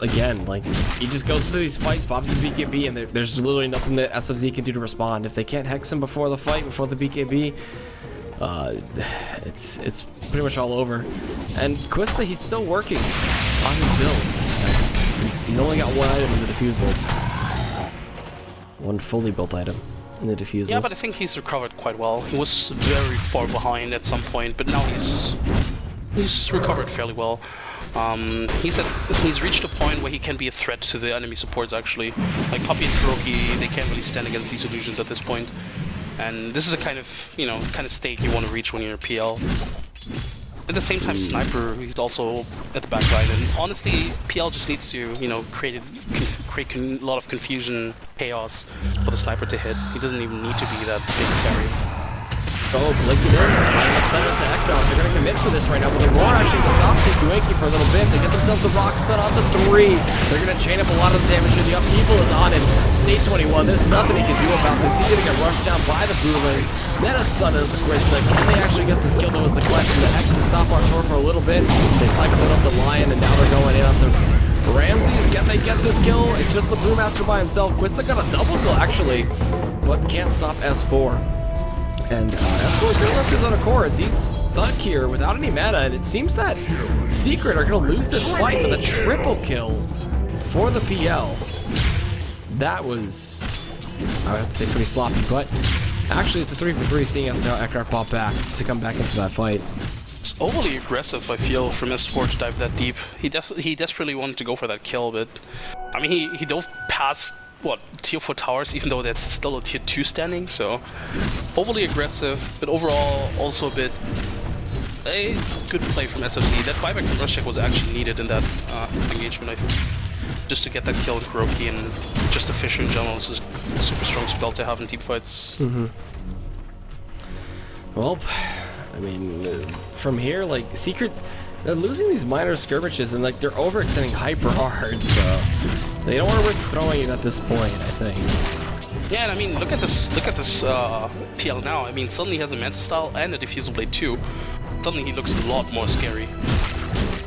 again, like, he just goes into these fights, pops his BKB, and there's literally nothing that SFZ can do to respond. If they can't hex him before the fight, before the BKB, it's pretty much all over. And Quista, he's still working on his builds. He's only got one item in the diffusal. One fully built item in the diffusal. Yeah, but I think he's recovered quite well. He was very far behind at some point, but now he's recovered fairly well. He's reached a point where he can be a threat to the enemy supports actually. Like Puppy and Kuroki, they can't really stand against these illusions at this point. And this is a kind of, you know, state you want to reach when you're a PL. At the same time, Sniper, he's also at the back line, and honestly, PL just needs to, you know, create a lot of confusion, chaos for the Sniper to hit. He doesn't even need to be that big carry. Oh, blinking in, final center to Ekron. They're going to commit for this right now, but the Roar actually going to stop TS2NET for a little bit. They get themselves the rock stun onto 3. They're going to chain up a lot of the damage, and the upheaval is on it. State 21, there's nothing he can do about this. He's going to get rushed down by the Boomers. Then a stun is the Quista. Can they actually get this kill? That was the question. The Hex to stop Artour for a little bit. They cycle it up the Lion, and now they're going in on some Ramses. Can they get this kill? It's just the Brewmaster by himself. Quista got a double kill, actually, but can't stop S4. And S4's gonna lift his own accords. He's stuck here without any mana, and it seems that Secret are gonna lose this fight with a triple kill for the PL. That was, I would have to say, pretty sloppy, but actually it's a 3 for 3, seeing as how Eckhart popped back to come back into that fight. It's overly aggressive, I feel, from S4 to dive that deep. He desperately wanted to go for that kill, but I mean, he dove past what, tier 4 towers, even though that's still a tier 2 standing, so overly aggressive, but overall also a bit a good play from SFZ. That buyback from rush check was actually needed in that engagement, I think, just to get that kill with Kuroki, and just the Fisher in general is a super strong spell to have in deep fights. Well, I mean, from here, like, Secret, they're losing these minor skirmishes, and like they're overextending hyper hard, so they don't want to risk throwing it at this point, I think. Yeah, and I mean, look at this PL now. I mean, suddenly he has a Manta Style and a Diffusal Blade too. Suddenly he looks a lot more scary.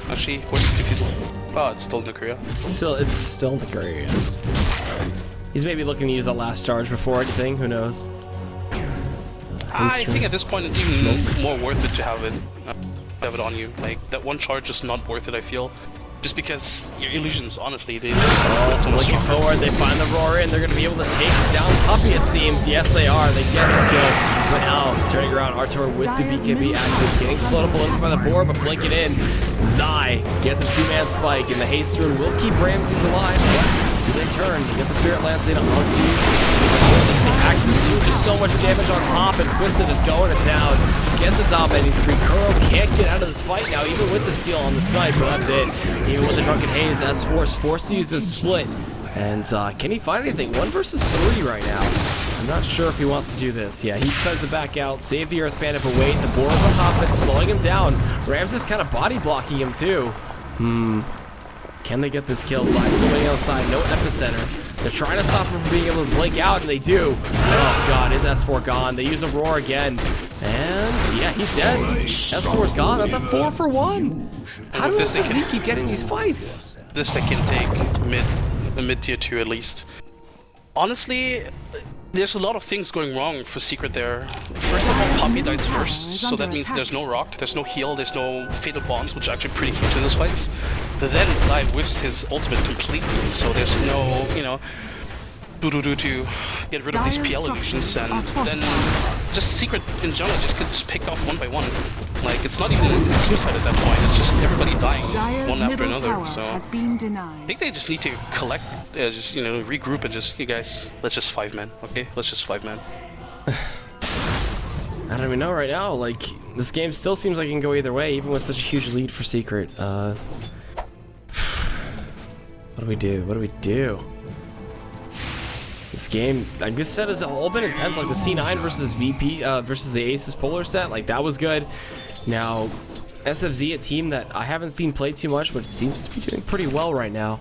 Actually, where's his Diffusal? Oh, it's still in the Korea. It's still in the Korea. He's maybe looking to use that last charge before anything, who knows? I think at this point it's even more worth it to have it on you. Like, that one charge is not worth it, I feel. Just because your illusions, honestly, they looking forward, they find the Roar in, they're going to be able to take down Puppy, it seems. Yes, they are. They get the kill. But now, turning around, Artour with the BKB active, getting slowed up a little by the board, but blinking in. Zai gets a 2-man spike, and the haste rune will keep Ramses alive. But do they turn? They get the Spirit Lance in onto the Axis too, just so much damage on top, and Quista just going to town. Gets the top ending screen. Kuro can't get out of this fight now, even with the steal on the snipe, but that's it. Even with the Drunken Haze, S4 is forced to use this split. And can he find anything? 1 versus 3 right now. I'm not sure if he wants to do this. Yeah, he decides to back out, save the Earth Bandit, but wait, the board on top of it, slowing him down. Rams is kind of body blocking him too. Can they get this kill? Zai still waiting outside, no epicenter. They're trying to stop him from being able to blink out, and they do. Oh god, is S4 gone? They use a Roar again. And yeah, he's dead. S4's gone. That's a 4 for 1. How does SFZ keep getting these fights? This they can take mid tier 2 at least. Honestly, there's a lot of things going wrong for Secret there. First of all, Puppy dies first, so that means there's no rock, there's no heal, there's no fatal bonds, which are actually pretty huge in this fights. But then Zai whiffs his ultimate completely, so there's no, you know, to get rid of these PL illusions, and then just Secret in general just gets picked off one by one. Like, it's not even a team fight at that point, it's just everybody dying one after another, so I think they just need to collect, just, you know, regroup and just, hey guys, let's just 5-man, okay? Let's just 5-man. I don't even know right now, like, this game still seems like it can go either way, even with such a huge lead for Secret. What do we do? What do we do? This game, like this set has all been intense, like the C9 versus VP, versus the Aces Polar set, like that was good. Now, SFZ, a team that I haven't seen play too much, but seems to be doing pretty well right now.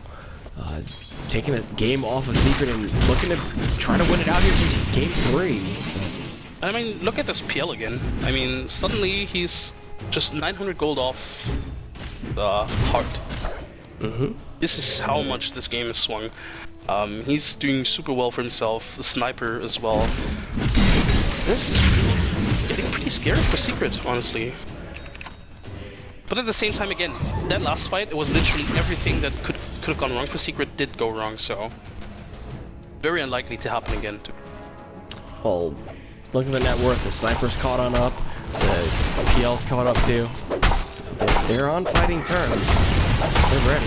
Taking a game off of Secret and looking to try to win it out here from game 3. I mean, look at this PL again. I mean, suddenly he's just 900 gold off the heart. This is how much this game is swung. He's doing super well for himself, the sniper as well. This is getting pretty scary for Secret, honestly. But at the same time, again, that last fight, it was literally everything that could have gone wrong for Secret did go wrong, so very unlikely to happen again. Well, look at the net worth. The sniper's caught on up. The PL's caught up too. So they're on fighting terms. They're ready.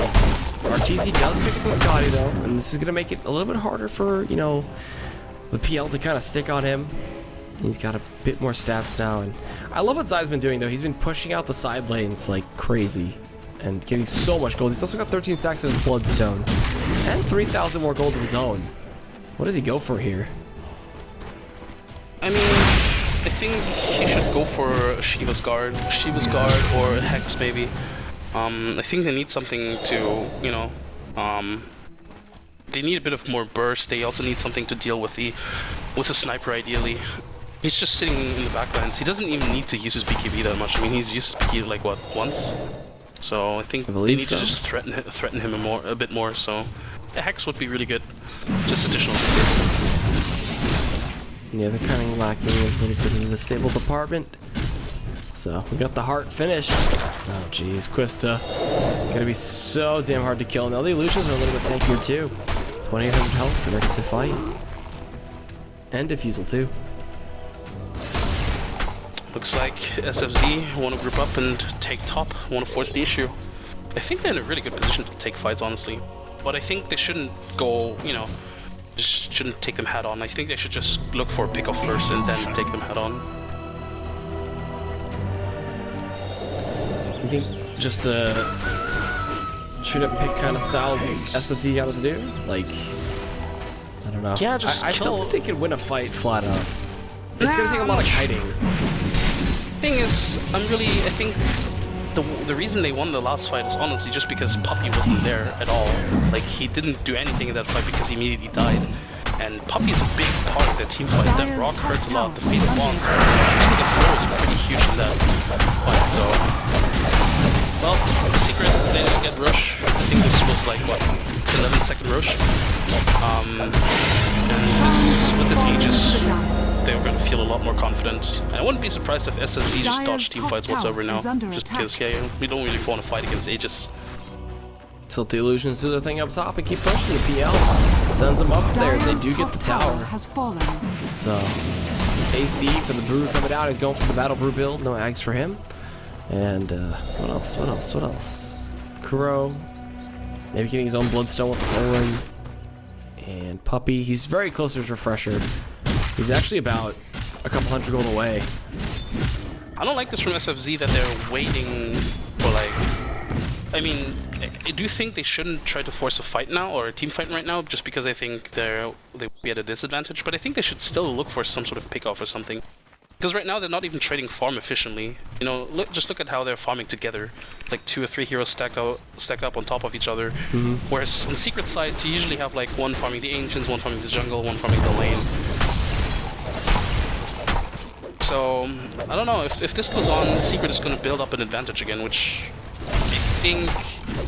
Arteezy does pick up the Scotty though, and this is gonna make it a little bit harder for, you know, the PL to kind of stick on him. He's got a bit more stats now, and I love what Zai's been doing though. He's been pushing out the side lanes like crazy and getting so much gold. He's also got 13 stacks of his Bloodstone and 3,000 more gold of his own. What does he go for here? I mean, I think he should go for a Shiva's Guard or a Hex maybe. I think they need something to, you know, they need a bit of more burst. They also need something to deal with the sniper ideally. He's just sitting in the backlines. He doesn't even need to use his BKB that much. I mean, he's used his BKB like what, once? So I think they need to just threaten him a bit more. So a Hex would be really good. Just additional support. Yeah, they're kind of lacking a little bit in the stable department. So we got the heart finished. Oh jeez, Quista gonna be so damn hard to kill. Now the illusions are a little bit tankier too. 2800 health, ready to fight. And defusal too. Looks like SFZ want to group up and take top, want to force the issue. I think they're in a really good position to take fights, honestly. But I think they shouldn't go, you know, just shouldn't take them head on. I think they should just look for a pick off first and then take them head on. I think just shoot up pick kind of styles is SFC got to do? Like, I don't know. Yeah, just I still think they could win a fight flat out. It's gonna take a lot of kiting. Thing is, I think the reason they won the last fight is honestly just because Puppy wasn't there at all. Like, he didn't do anything in that fight because he immediately died. And Puppy's a big part of that team fight. That rock hurts a lot. The phase bonds. I think the slow is pretty huge in that fight, so. Well, Secret, they just get rush. I think this was like, what, 11-second rush? And this, with this Aegis, they were going to feel a lot more confident. And I wouldn't be surprised if SFZ just dodged team fights whatsoever now. Just because, yeah, we don't really want to fight against Aegis. So the illusions do their thing up top and keep pushing. The PL sends them up there. They do get the tower. So AC for the brew coming out. He's going for the battle brew build. No ags for him. And what else? Kuro maybe getting his own Bloodstone with his own. And Puppy, he's very close to his refresher. He's actually about a couple hundred gold away. I don't like this from SFZ that they're waiting for, like, I mean, I do think they shouldn't try to force a fight now, or a team fight right now, just because I think they would be at a disadvantage, but I think they should still look for some sort of pick-off or something. Because right now they're not even trading farm efficiently. You know, just look at how they're farming together. Like 2 or 3 heroes stacked up on top of each other. Whereas on Secret side, you usually have like one farming the Ancients, one farming the jungle, one farming the lane. So, I don't know, if this goes on, Secret is going to build up an advantage again, which I think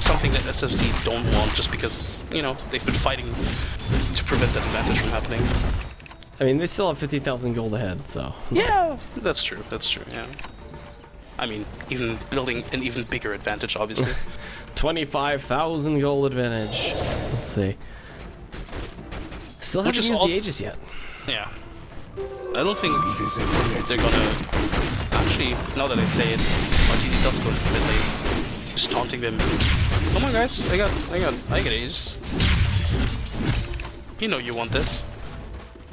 something that SFZ don't want, just because, you know, they've been fighting to prevent that advantage from happening. I mean, they still have 50,000 gold ahead, so. Yeah, that's true, yeah. I mean, even building an even bigger advantage, obviously. 25,000 gold advantage. Let's see. Still haven't used the Aegis yet. Yeah. I don't think they're gonna... Actually, now that I say it, Arteezy does go mid lane. Just taunting them. Come on guys, I get Aegis. You know you want this.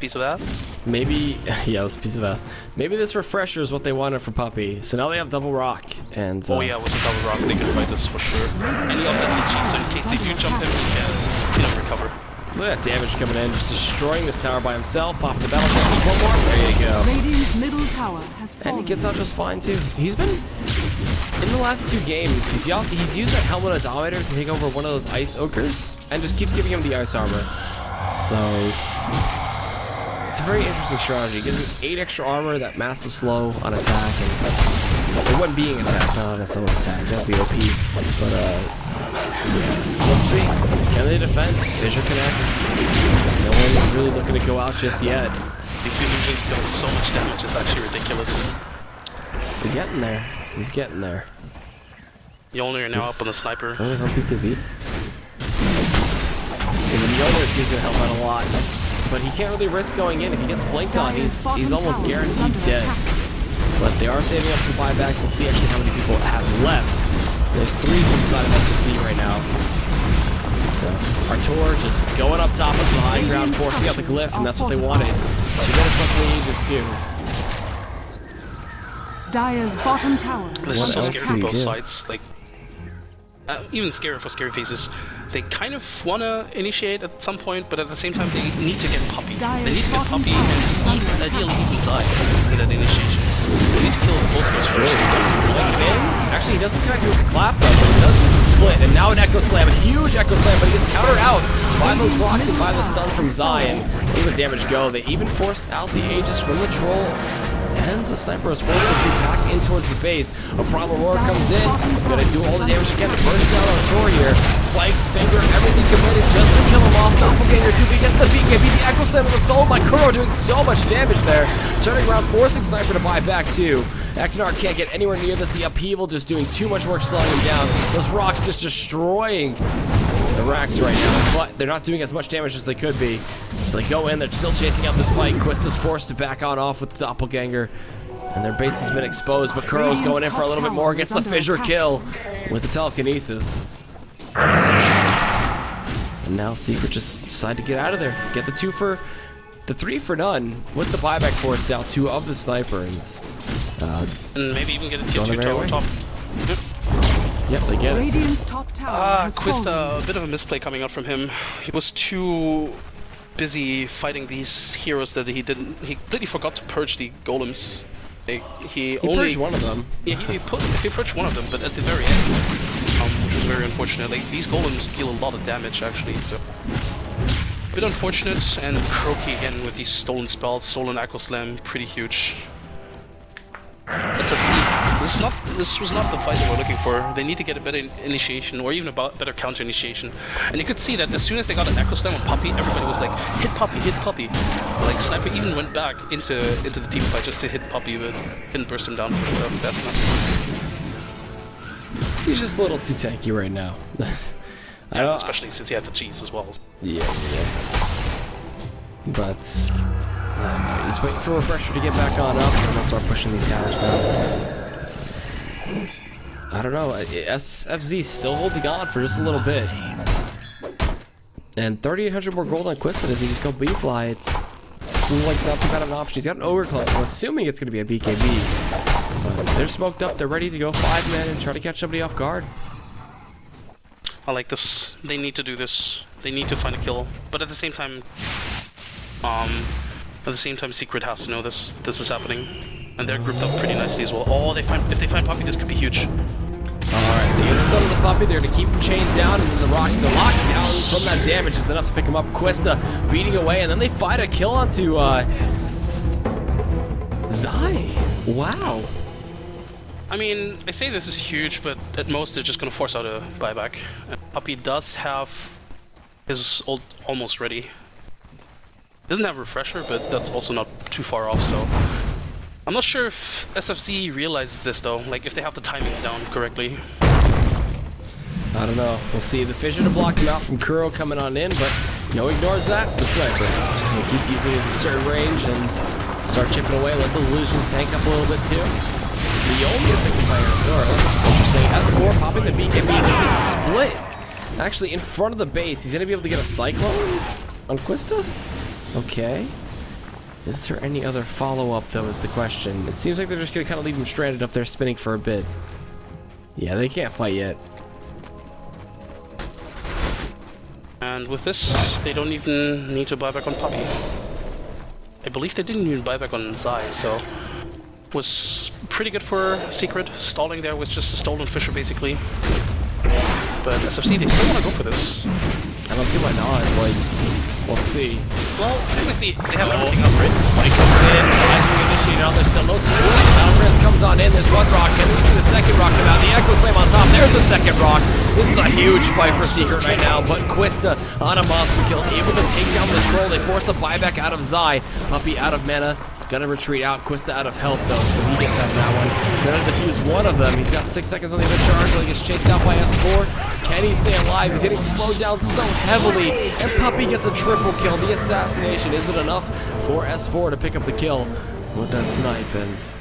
Piece of ass? Maybe, yeah, this piece of ass. Maybe this refresher is what they wanted for Puppy. So now they have double rock, and oh yeah, with the double rock, they can fight this for sure. And he also has the G, so in case they do jump him, he can, you know, recover. Look at that damage coming in, just destroying this tower by himself. Popping the battle tech, one more. There you go. Radiant's middle tower has fallen. And he gets out just fine too. He's been in the last 2 games. He's used that helmet of Dominator to take over one of those ice ogres, and just keeps giving him the ice armor. So. It's a very interesting strategy. It gives him 8 extra armor, that massive slow on attack, and It wasn't being attacked. Oh, that's a little attack. That'd be OP. But, yeah. Let's see. Can they defend? Fissure connects. No one's really looking to go out just yet. These illusions deal so much damage, it's actually ridiculous. He's getting there. He's getting there. Yolnir now up on the sniper. Oh, he's on PKB. Yolnir too is going to help out a lot. But he can't really risk going in. If he gets blinked on, he's almost guaranteed dead. But they are saving up for buybacks. Let's see actually how many people have left. There's 3 inside of SFC right now. So Artour just going up top of the high ground, forcing out the glyph, and that's what they wanted. 2 minutes left in the Aegis too. Dire's bottom tower. This is so scary for both sides. Like, even scary for SCARYFACEZ. They kind of want to initiate at some point, but at the same time they need to get Puppy. They need to get Puppy and ideally even Zai in that initiation. They need to kill both of us first. Actually, he doesn't connect with the clap though, but he does split. And now an Echo Slam, a huge Echo Slam, but he gets countered out by those rocks and by the stun from Zai. And look at the damage go. They even force out the Aegis from the Troll. And the sniper is forced to shoot back in towards the base. A Prime Aurora comes in. He's going to do all the damage he can to burst down Artour here. Spikes, finger, everything committed just to kill him off. Doppelganger 2, but he gets the BKB. The Echo Slam was stolen by Kuro, doing so much damage there. Turning around, forcing Sniper to buy back too. Eknar can't get anywhere near this. The upheaval just doing too much work slowing him down. Those rocks just destroying the racks right now, but they're not doing as much damage as they could be. So they go in, they're still chasing out the spike. Quista's forced to back on off with the Doppelganger, and their base has been exposed, but Kuro's going in for a little bit more, gets the fissure kill with the telekinesis. And now Secret just decided to get out of there. Get the 3 for none with the buyback forced out 2 of the sniper, and maybe even get 2 tower top. Yep, they get it. Radiant's top tower has Quista, a bit of a misplay coming out from him. He was too busy fighting these heroes that he completely forgot to purge the golems. He only purged one of them. Yeah, he purged one of them, but at the very end, which was very unfortunate. Like, these golems deal a lot of damage actually, so a bit unfortunate. And Croaky again with these stolen spells, stolen Echo Slam, pretty huge. SLTV, this was not the fight they were looking for. They need to get a better initiation, or even a better counter initiation. And you could see that as soon as they got an Echo Slam on Puppy, everybody was like, hit Puppy, hit Puppy. Like, Sniper even went back into the team fight just to hit Puppy, but didn't burst him down fast enough. He's just a little too tanky right now. Yeah, especially since he had the cheese as well. Yeah. But he's waiting for Refresher to get back on up, and they'll start pushing these towers down. I don't know. SFZ still holding on for just a little bit. And 3,800 more gold on Quista as he just go B-Fly. It's like not too bad of an option. He's got an Ogre Club, so I'm assuming it's going to be a BKB. But they're smoked up. They're ready to go 5-man and try to catch somebody off guard. I like this. They need to do this. They need to find a kill. But at the same time, Secret has to know this is happening, and they're grouped up pretty nicely as well. Oh, if they find Puppy, this could be huge. Alright, the units on the Puppy, they're going to keep him chained down, and then the lockdown from that damage is enough to pick him up. Quista beating away, and then they fight a kill onto Zai. Wow. I mean, I say this is huge, but at most they're just going to force out a buyback. Puppy does have his ult almost ready. Doesn't have Refresher, but that's also not too far off, so I'm not sure if SFC realizes this though, like if they have the timings down correctly. I don't know. We'll see. The fissure to block him out from Kuro coming on in, but no ignores that. The sniper just gonna keep using his absurd range and start chipping away. Let the illusions tank up a little bit too. The only thing by Artour, that's interesting. S4 popping the BKB with the split. Actually in front of the base. He's gonna be able to get a Cyclone on Quista? Okay. Is there any other follow-up, though, is the question. It seems like they're just going to kind of leave him stranded up there spinning for a bit. Yeah, they can't fight yet. And with this, they don't even need to buy back on Puppy. I believe they didn't even buy back on Zai, so was pretty good for Secret. Stalling there with just a stolen Fissure, basically. But SFC, they still want to go for this. I don't see why not. Like, let's see. Well, technically, they have everything up, right? Spike comes in, rising initiated out. There's still no support. Battlefield comes on in. There's one rock, and we see the second rock come out. The Echo Slam on top. There's the second rock. This is a huge fight for Secret right now, but Quista on a monster kill, able to take down the troll. They force a buyback out of Zai. Puppy out of mana. Gonna retreat out. Quista out of health though, so he gets out of that one. Gonna defuse one of them. He's got 6 seconds on the other charge until he gets chased out by S4. Can he stay alive? He's getting slowed down so heavily, and Puppy gets a triple kill. The assassination isn't enough for S4 to pick up the kill with that snipe, and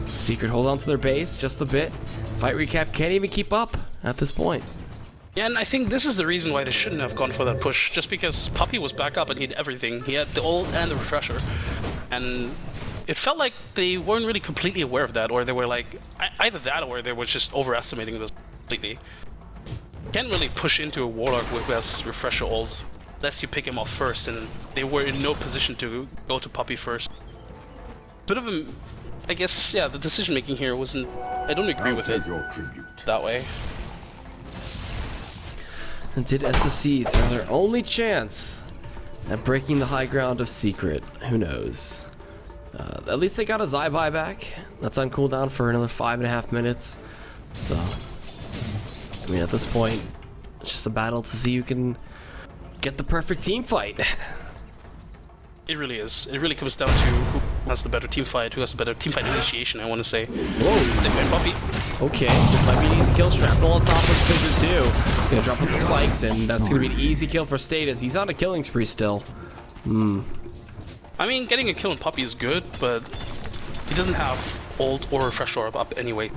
Secret hold on to their base just a bit. Fight recap can't even keep up at this point. Yeah, and I think this is the reason why they shouldn't have gone for that push, just because Puppy was back up and he had everything. He had the ult and the refresher. And it felt like they weren't really completely aware of that, or they were like, either that or they were just overestimating this completely. You can't really push into a Warlock with his refresher ult, unless you pick him off first, and they were in no position to go to Puppy first. Bit of a, I guess, yeah, the decision making here wasn't, I don't agree with it that way. And did SFC throw their only chance at breaking the high ground of Secret? Who knows? At least they got a Zai buyback. That's on cooldown for another 5.5 minutes. So, I mean, at this point, it's just a battle to see who can get the perfect team fight. It really is. It really comes down to who has the better team fight, who has the better team fight initiation, I want to say. Whoa. They win Puppy. Okay, this might be an easy kill. Shrapnel on top of Fissure too. Gonna drop with the spikes, and that's gonna be an easy kill for Status. He's on a killing spree still. I mean, getting a kill in Puppy is good, but he doesn't have ult or refresh orb up anyway.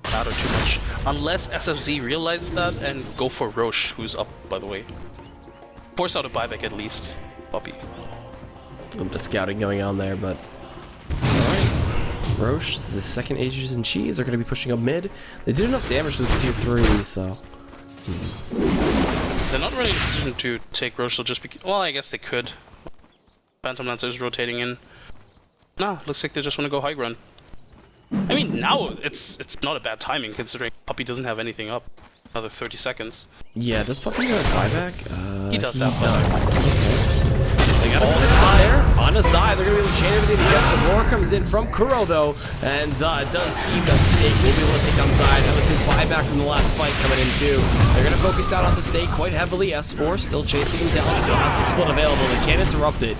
Matter too much. Unless SFZ realizes that and go for Roche, who's up, by the way. Force out a buyback at least. Puppy. A little bit of scouting going on there, but alright. Roche, this is the second Ages and Cheese. They're going to be pushing up mid. They did enough damage to the tier 3, so... They're not really in a position to take Roche, so just because... Well, I guess they could. Phantom Lancer is rotating in. No, looks like they just want to go high ground. I mean, now it's not a bad timing, considering Puppy doesn't have anything up. Another 30 seconds. Yeah, does Puppy have a buyback? He does he have does. buyback. They got a on there. On a Zai, they're going to be able to chain everything together. The roar comes in from Kuro, though, and it does seem that Snake will be able to take on Zai. That was his buyback from the last fight coming in, too. They're going to focus out on the Snake quite heavily. S4 still chasing him down. Still has the split available. They can't interrupt it.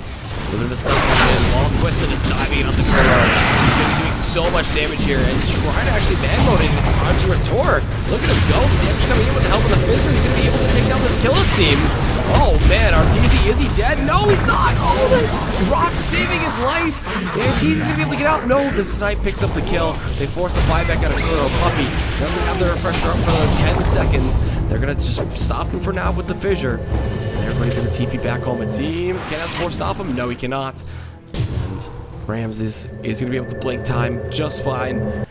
So they're just coming in. While Quista just diving on the Kuro. He's doing so much damage here and trying to actually ban mode it. It's time to Artour. Look at him go. The damage coming in with the help of the Fizzer. He's going to be able to take down this kill, it seems. Oh man, Arteezy, is he dead? No, he's not! Oh, the rock saving his life! And Arteezy's gonna be able to get out. No, the snipe picks up the kill. They force a buyback out of Kuro. Puppy doesn't have the refresher up for another 10 seconds. They're gonna just stop him for now with the fissure. And everybody's gonna TP back home, it seems. Can S4 stop him? No, he cannot. And Rams is gonna be able to blink time just fine.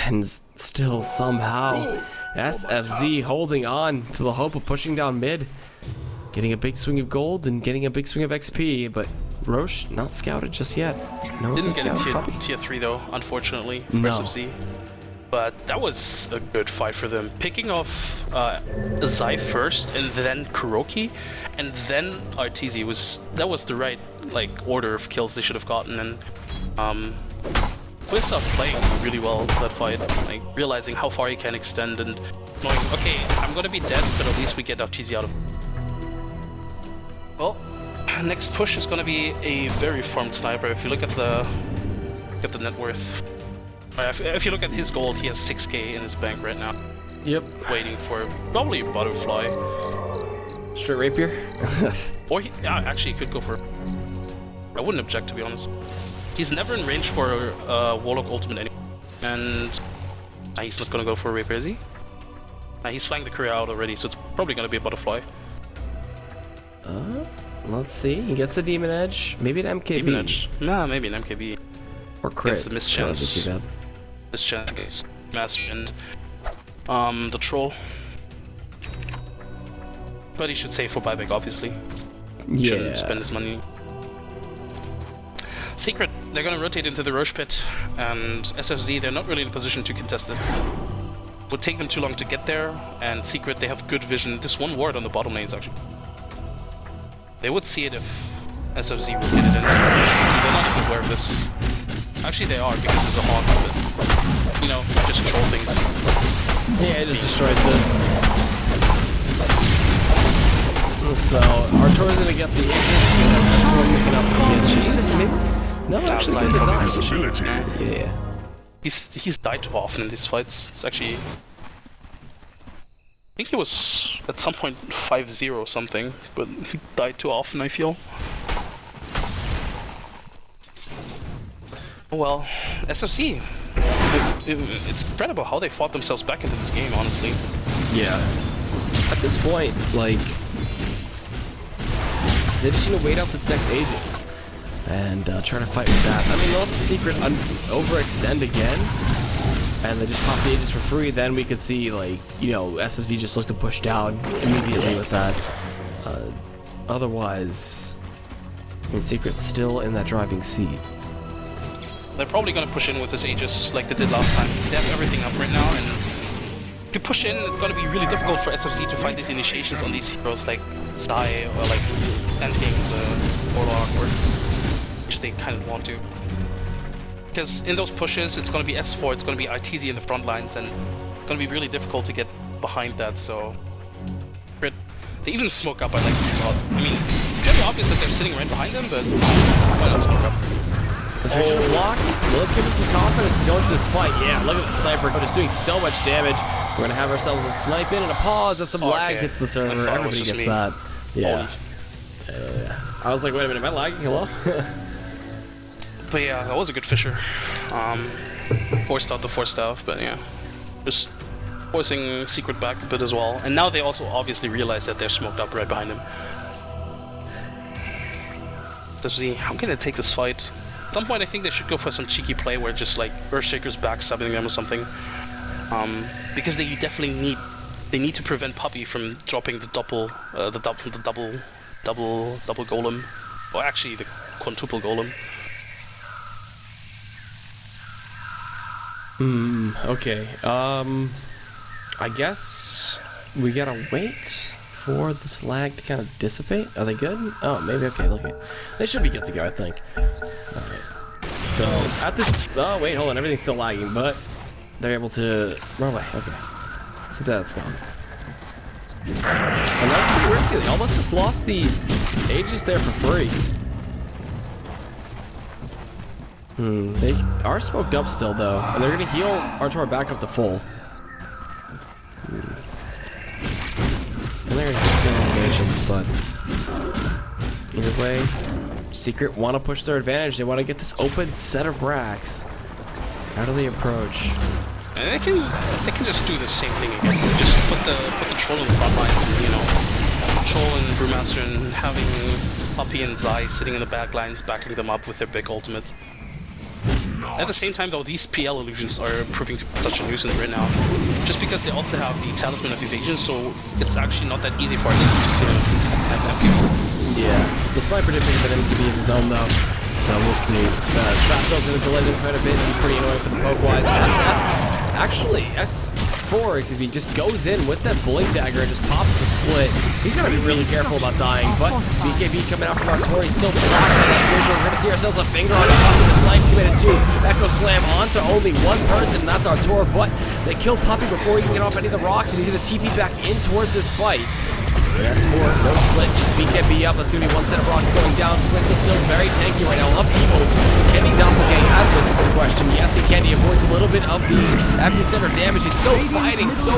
And still somehow SFZ holding on to the hope of pushing down mid, getting a big swing of gold and getting a big swing of XP, but Roche not scouted just yet. No one's Didn't get scouted. a tier 3 though, unfortunately, for No. SFZ. But that was a good fight for them. Picking off Zai first, and then Kuroki, and then Arteezy that was the right order of kills they should have gotten. And Quista playing really well that fight, realizing how far he can extend and knowing, okay, I'm gonna be dead, but at least we get Arteezy out of. Well, next push is gonna be a very farmed sniper. If you look at the net worth, if you look at his gold, he has 6k in his bank right now. Yep. Waiting for probably a butterfly. Straight rapier. Or actually, he could go for. I wouldn't object, to be honest. He's never in range for Warlock ultimate anyway. And he's not gonna go for a rapier, is he? He's flying the career out already, so it's probably gonna be a butterfly. Let's see. He gets the demon edge. Maybe an MKB. Demon edge. Nah, maybe an MKB. Or crit. Gets the mischance. That would be too bad. Mischance against Master and the troll. But he should save for buyback, obviously. Shouldn't spend his money. Secret, they're gonna rotate into the Roche pit, and SFZ, they're not really in a position to contest it. It would take them too long to get there, and Secret, they have good vision. This one ward on the bottom lane is actually... They would see it if SFZ rotated in. They're not aware of this. Actually, they are because there's a hawk, but you know, just troll things. Yeah, it just destroyed this. So Artour's gonna get the Aegis. We're picking up the cheese. Maybe? No, actually, good design. Yeah. He's died too often in these fights. It's actually, I think he was at some point 5-0 something, but he died too often, I feel. Well, SFC. It's incredible how they fought themselves back into this game, honestly. Yeah. At this point, like, they just need to wait out this next Aegis and try to fight with that. I mean, let the secret overextend again, and they just pop the Aegis for free. Then we could see, like, you know, SFC just look to push down immediately with that. Otherwise, I mean, Secret's still in that driving seat. They're probably gonna push in with this Aegis like they did last time. They have everything up right now, and if you push in, it's gonna be really difficult for SFC to find these initiations on these heroes like Sai or like Sand King, the Warlock, or which they kind of want to. Because in those pushes, it's gonna be S4, it's gonna be Arteezy in the front lines, and it's gonna be really difficult to get behind that. So they even smoke up. I like this a lot. I mean, it's very obvious that they're sitting right behind them, but why not smoke up? The vision block will give us some confidence to go into this fight. Yeah, look at the sniper just doing so much damage. We're gonna have ourselves a snipe in and a pause as some lag hits the server. Everybody gets that. Yeah. I was like, wait a minute, am I lagging? Hello? But yeah, that was a good Fisher. Forced out the force staff, but yeah, just forcing Secret back a bit as well. And now they also obviously realize that they're smoked up right behind him. Let's see, how can they take this fight? At some point, I think they should go for some cheeky play where just like Earthshaker's backstabbing them or something, because they definitely need to prevent Puppy from dropping the double golem, or actually the quintuple golem. Okay. I guess we gotta wait for this lag to kind of dissipate. Are they good? Oh, maybe. Okay, look at. They should be good to go, I think. Alright. So, at this... Oh, wait, hold on. Everything's still lagging, but they're able to run away. Okay. So that's gone. And that's pretty risky. They almost just lost the Aegis there for free. They are smoked up still, though. And they're going to heal Artour back up to full. And they're going to do civilizations, but either way, Secret want to push their advantage. They want to get this open set of racks. How do they approach? And they can just do the same thing again. Just put the troll in the front lines, and, you know, troll and brewmaster, and having Puppy and Zai sitting in the back lines, backing them up with their big ultimates. At the same time, though, these PL illusions are proving to be such a nuisance right now, just because they also have the Talisman of Evasion, so it's actually not that easy for us to have people. Yeah, the sniper did pick him to be in his zone, though, so we'll see. Shrapnel's going to delay them quite a bit, be pretty annoying for the poke-wise. Actually, S4, excuse me, just goes in with that Blink Dagger and just pops the split. He's got to be really careful about dying, but BKB coming out from Artour, he's still blocked by that visual. We're going to see ourselves a finger on top of the snipe committed to Echo Slam onto only one person, and that's Artour, but they killed Puppy before he can get off any of the rocks, and he's going to TP back in towards this fight. S4, no split, just BKB up. That's going to be one set of rocks going down. Flint is still very tanky right now. Upheaval. Can he doppelgang out of this is the question. Yes, he can. He avoids a little bit of the epicenter damage. He's still fighting so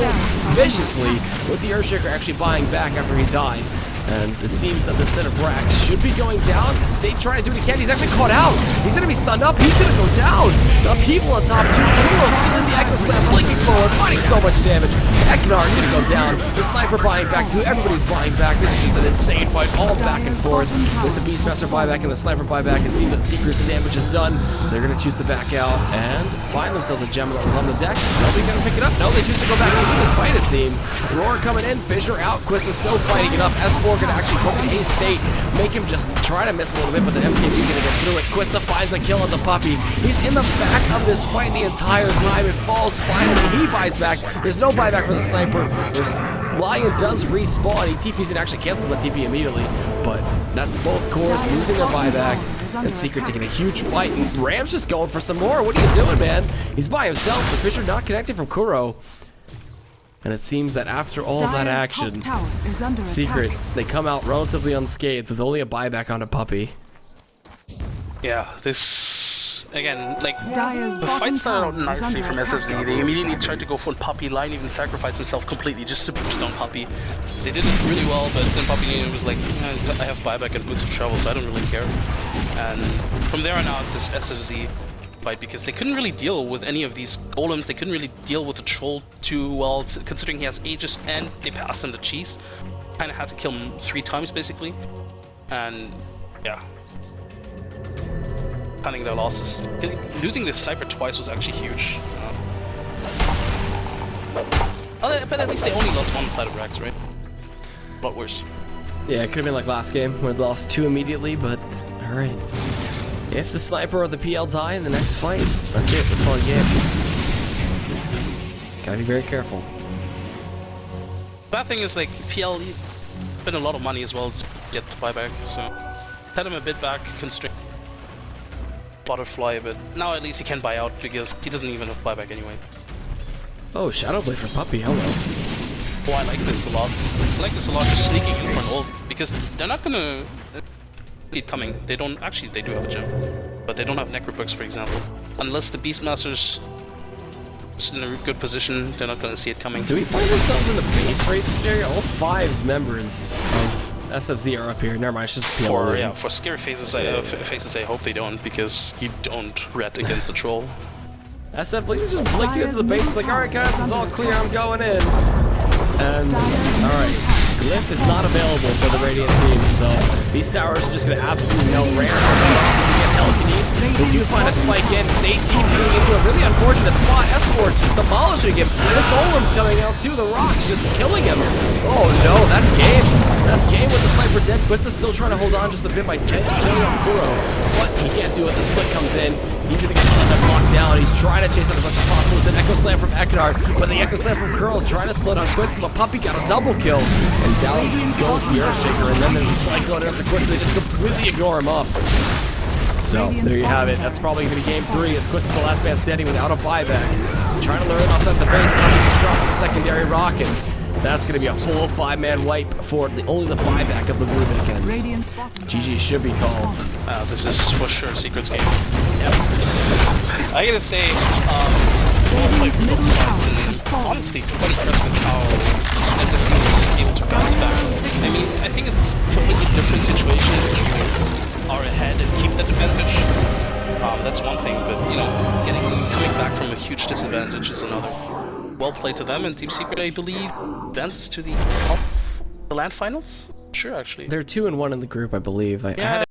viciously with the Earthshaker actually buying back after he died. And it seems that the set of racks should be going down. State trying to do what he can. He's actually caught out. He's going to be stunned up. He's going to go down. The Upheaval on top. Two Kuros in the Echo Slam, blinking forward, fighting so much damage. Eknar going to go down. The Sniper buying back too. Everybody's buying back. This is just an insane fight, all back and forth. With the Beastmaster buyback and the Sniper buyback, it seems that Secret's damage is done. They're going to choose to back out and find themselves a gem that was on the deck. Nobody going to pick it up. No, they choose to go back into this fight, it seems. Roar coming in. Fissure out. Quist is still fighting it up. S4 going to actually poke in his state, make him just try to miss a little bit, but the MKB going to get through it. Quista finds a kill on the Puppy. He's in the back of this fight the entire time. It falls finally. He buys back. There's no buyback for the Sniper. Lion does respawn. He TPs and actually cancels the TP immediately. but that's both cores losing their buyback, and Secret taking a huge fight, and Ram's just going for some more. What are you doing, man? He's by himself. The Fisher not connected from Kuro. And it seems that after all that action, Secret, they come out relatively unscathed with only a buyback on a puppy. Yeah, this, again, like, Dire's the fight started out nicely from SFZ. They immediately tried to go for Puppy. Line even sacrificed himself completely just to boost on Puppy. They did it really well, but then Puppy was like, I have buyback and boots of travel, so I don't really care. And from there on out, this SFZ fight, because they couldn't really deal with any of these golems, they couldn't really deal with the troll too well, considering he has Aegis and they passed him the cheese. Kind of had to kill him 3 times, basically. And, yeah. Cutting their losses. Losing the sniper twice was actually huge. But at least they only lost one side of Rex, right? A lot worse. Yeah, it could have been like last game where they lost 2 immediately, but alright. If the sniper or the PL die in the next fight, that's it. That's all you get. Gotta be very careful. Bad thing is, like, PL spent a lot of money as well to get the buyback, so set him a bit back, constrain Butterfly, but now at least he can buy out because he doesn't even have buyback anyway. Oh, Shadowblade for Puppy, hello. Oh, I like this a lot. I like this a lot, just sneaking in front ult, because they're not gonna lead coming. They don't, actually they do have a gem, but they don't have Necrobooks, for example. Unless the Beastmaster's just in a good position, they're not gonna see it coming. Do we find ourselves in the base race scenario? All 5 members of SFZ are up here. Never mind, it's just PL. For scary faces, I hope they don't, because you don't ret against the troll. SF like just blinking into the base, like, alright guys, it's all clear, I'm going in. And alright, Glyph is not available for the Radiant team, so these towers are just gonna absolutely melt. Rare to get telekinesis. They do find a spike in. State team getting into a really unfortunate spot. Escort just demolishing him. The golem's coming out too. The rocks just killing him. Oh no, that's game. That's game with the sniper dead. Quista's still trying to hold on just a bit by killing on Kuro, but he can't do it. The split comes in. He's gonna get stunned locked down. He's trying to chase out as much as possible. It's an Echo Slam from Eknard, but the Echo Slam from Curl trying to slit on Quista, but Puppy got a double kill. And down goes the Earthshaker, and then there's a Cyclone into Quista. They just completely ignore him up. So, there you have it. That's probably going to be game 3 as Quista's the last man standing without a buyback. Trying to lure him outside the base, Puppy just drops the secondary rock, and that's going to be a full 5-man wipe for only the buyback of the Rubicons. GG should be called. This is for sure Secret's game. Yep. I gotta say, well played from both sides, and honestly, quite impressed with how SFC is able to bounce back. I mean, I think it's a completely different situation if you are ahead and keep that advantage. That's one thing, but, you know, coming back from a huge disadvantage is another. Well played to them, and Team Secret, I believe, advances to the LAN finals? Sure, actually. They're 2-1 in the group, I believe. I had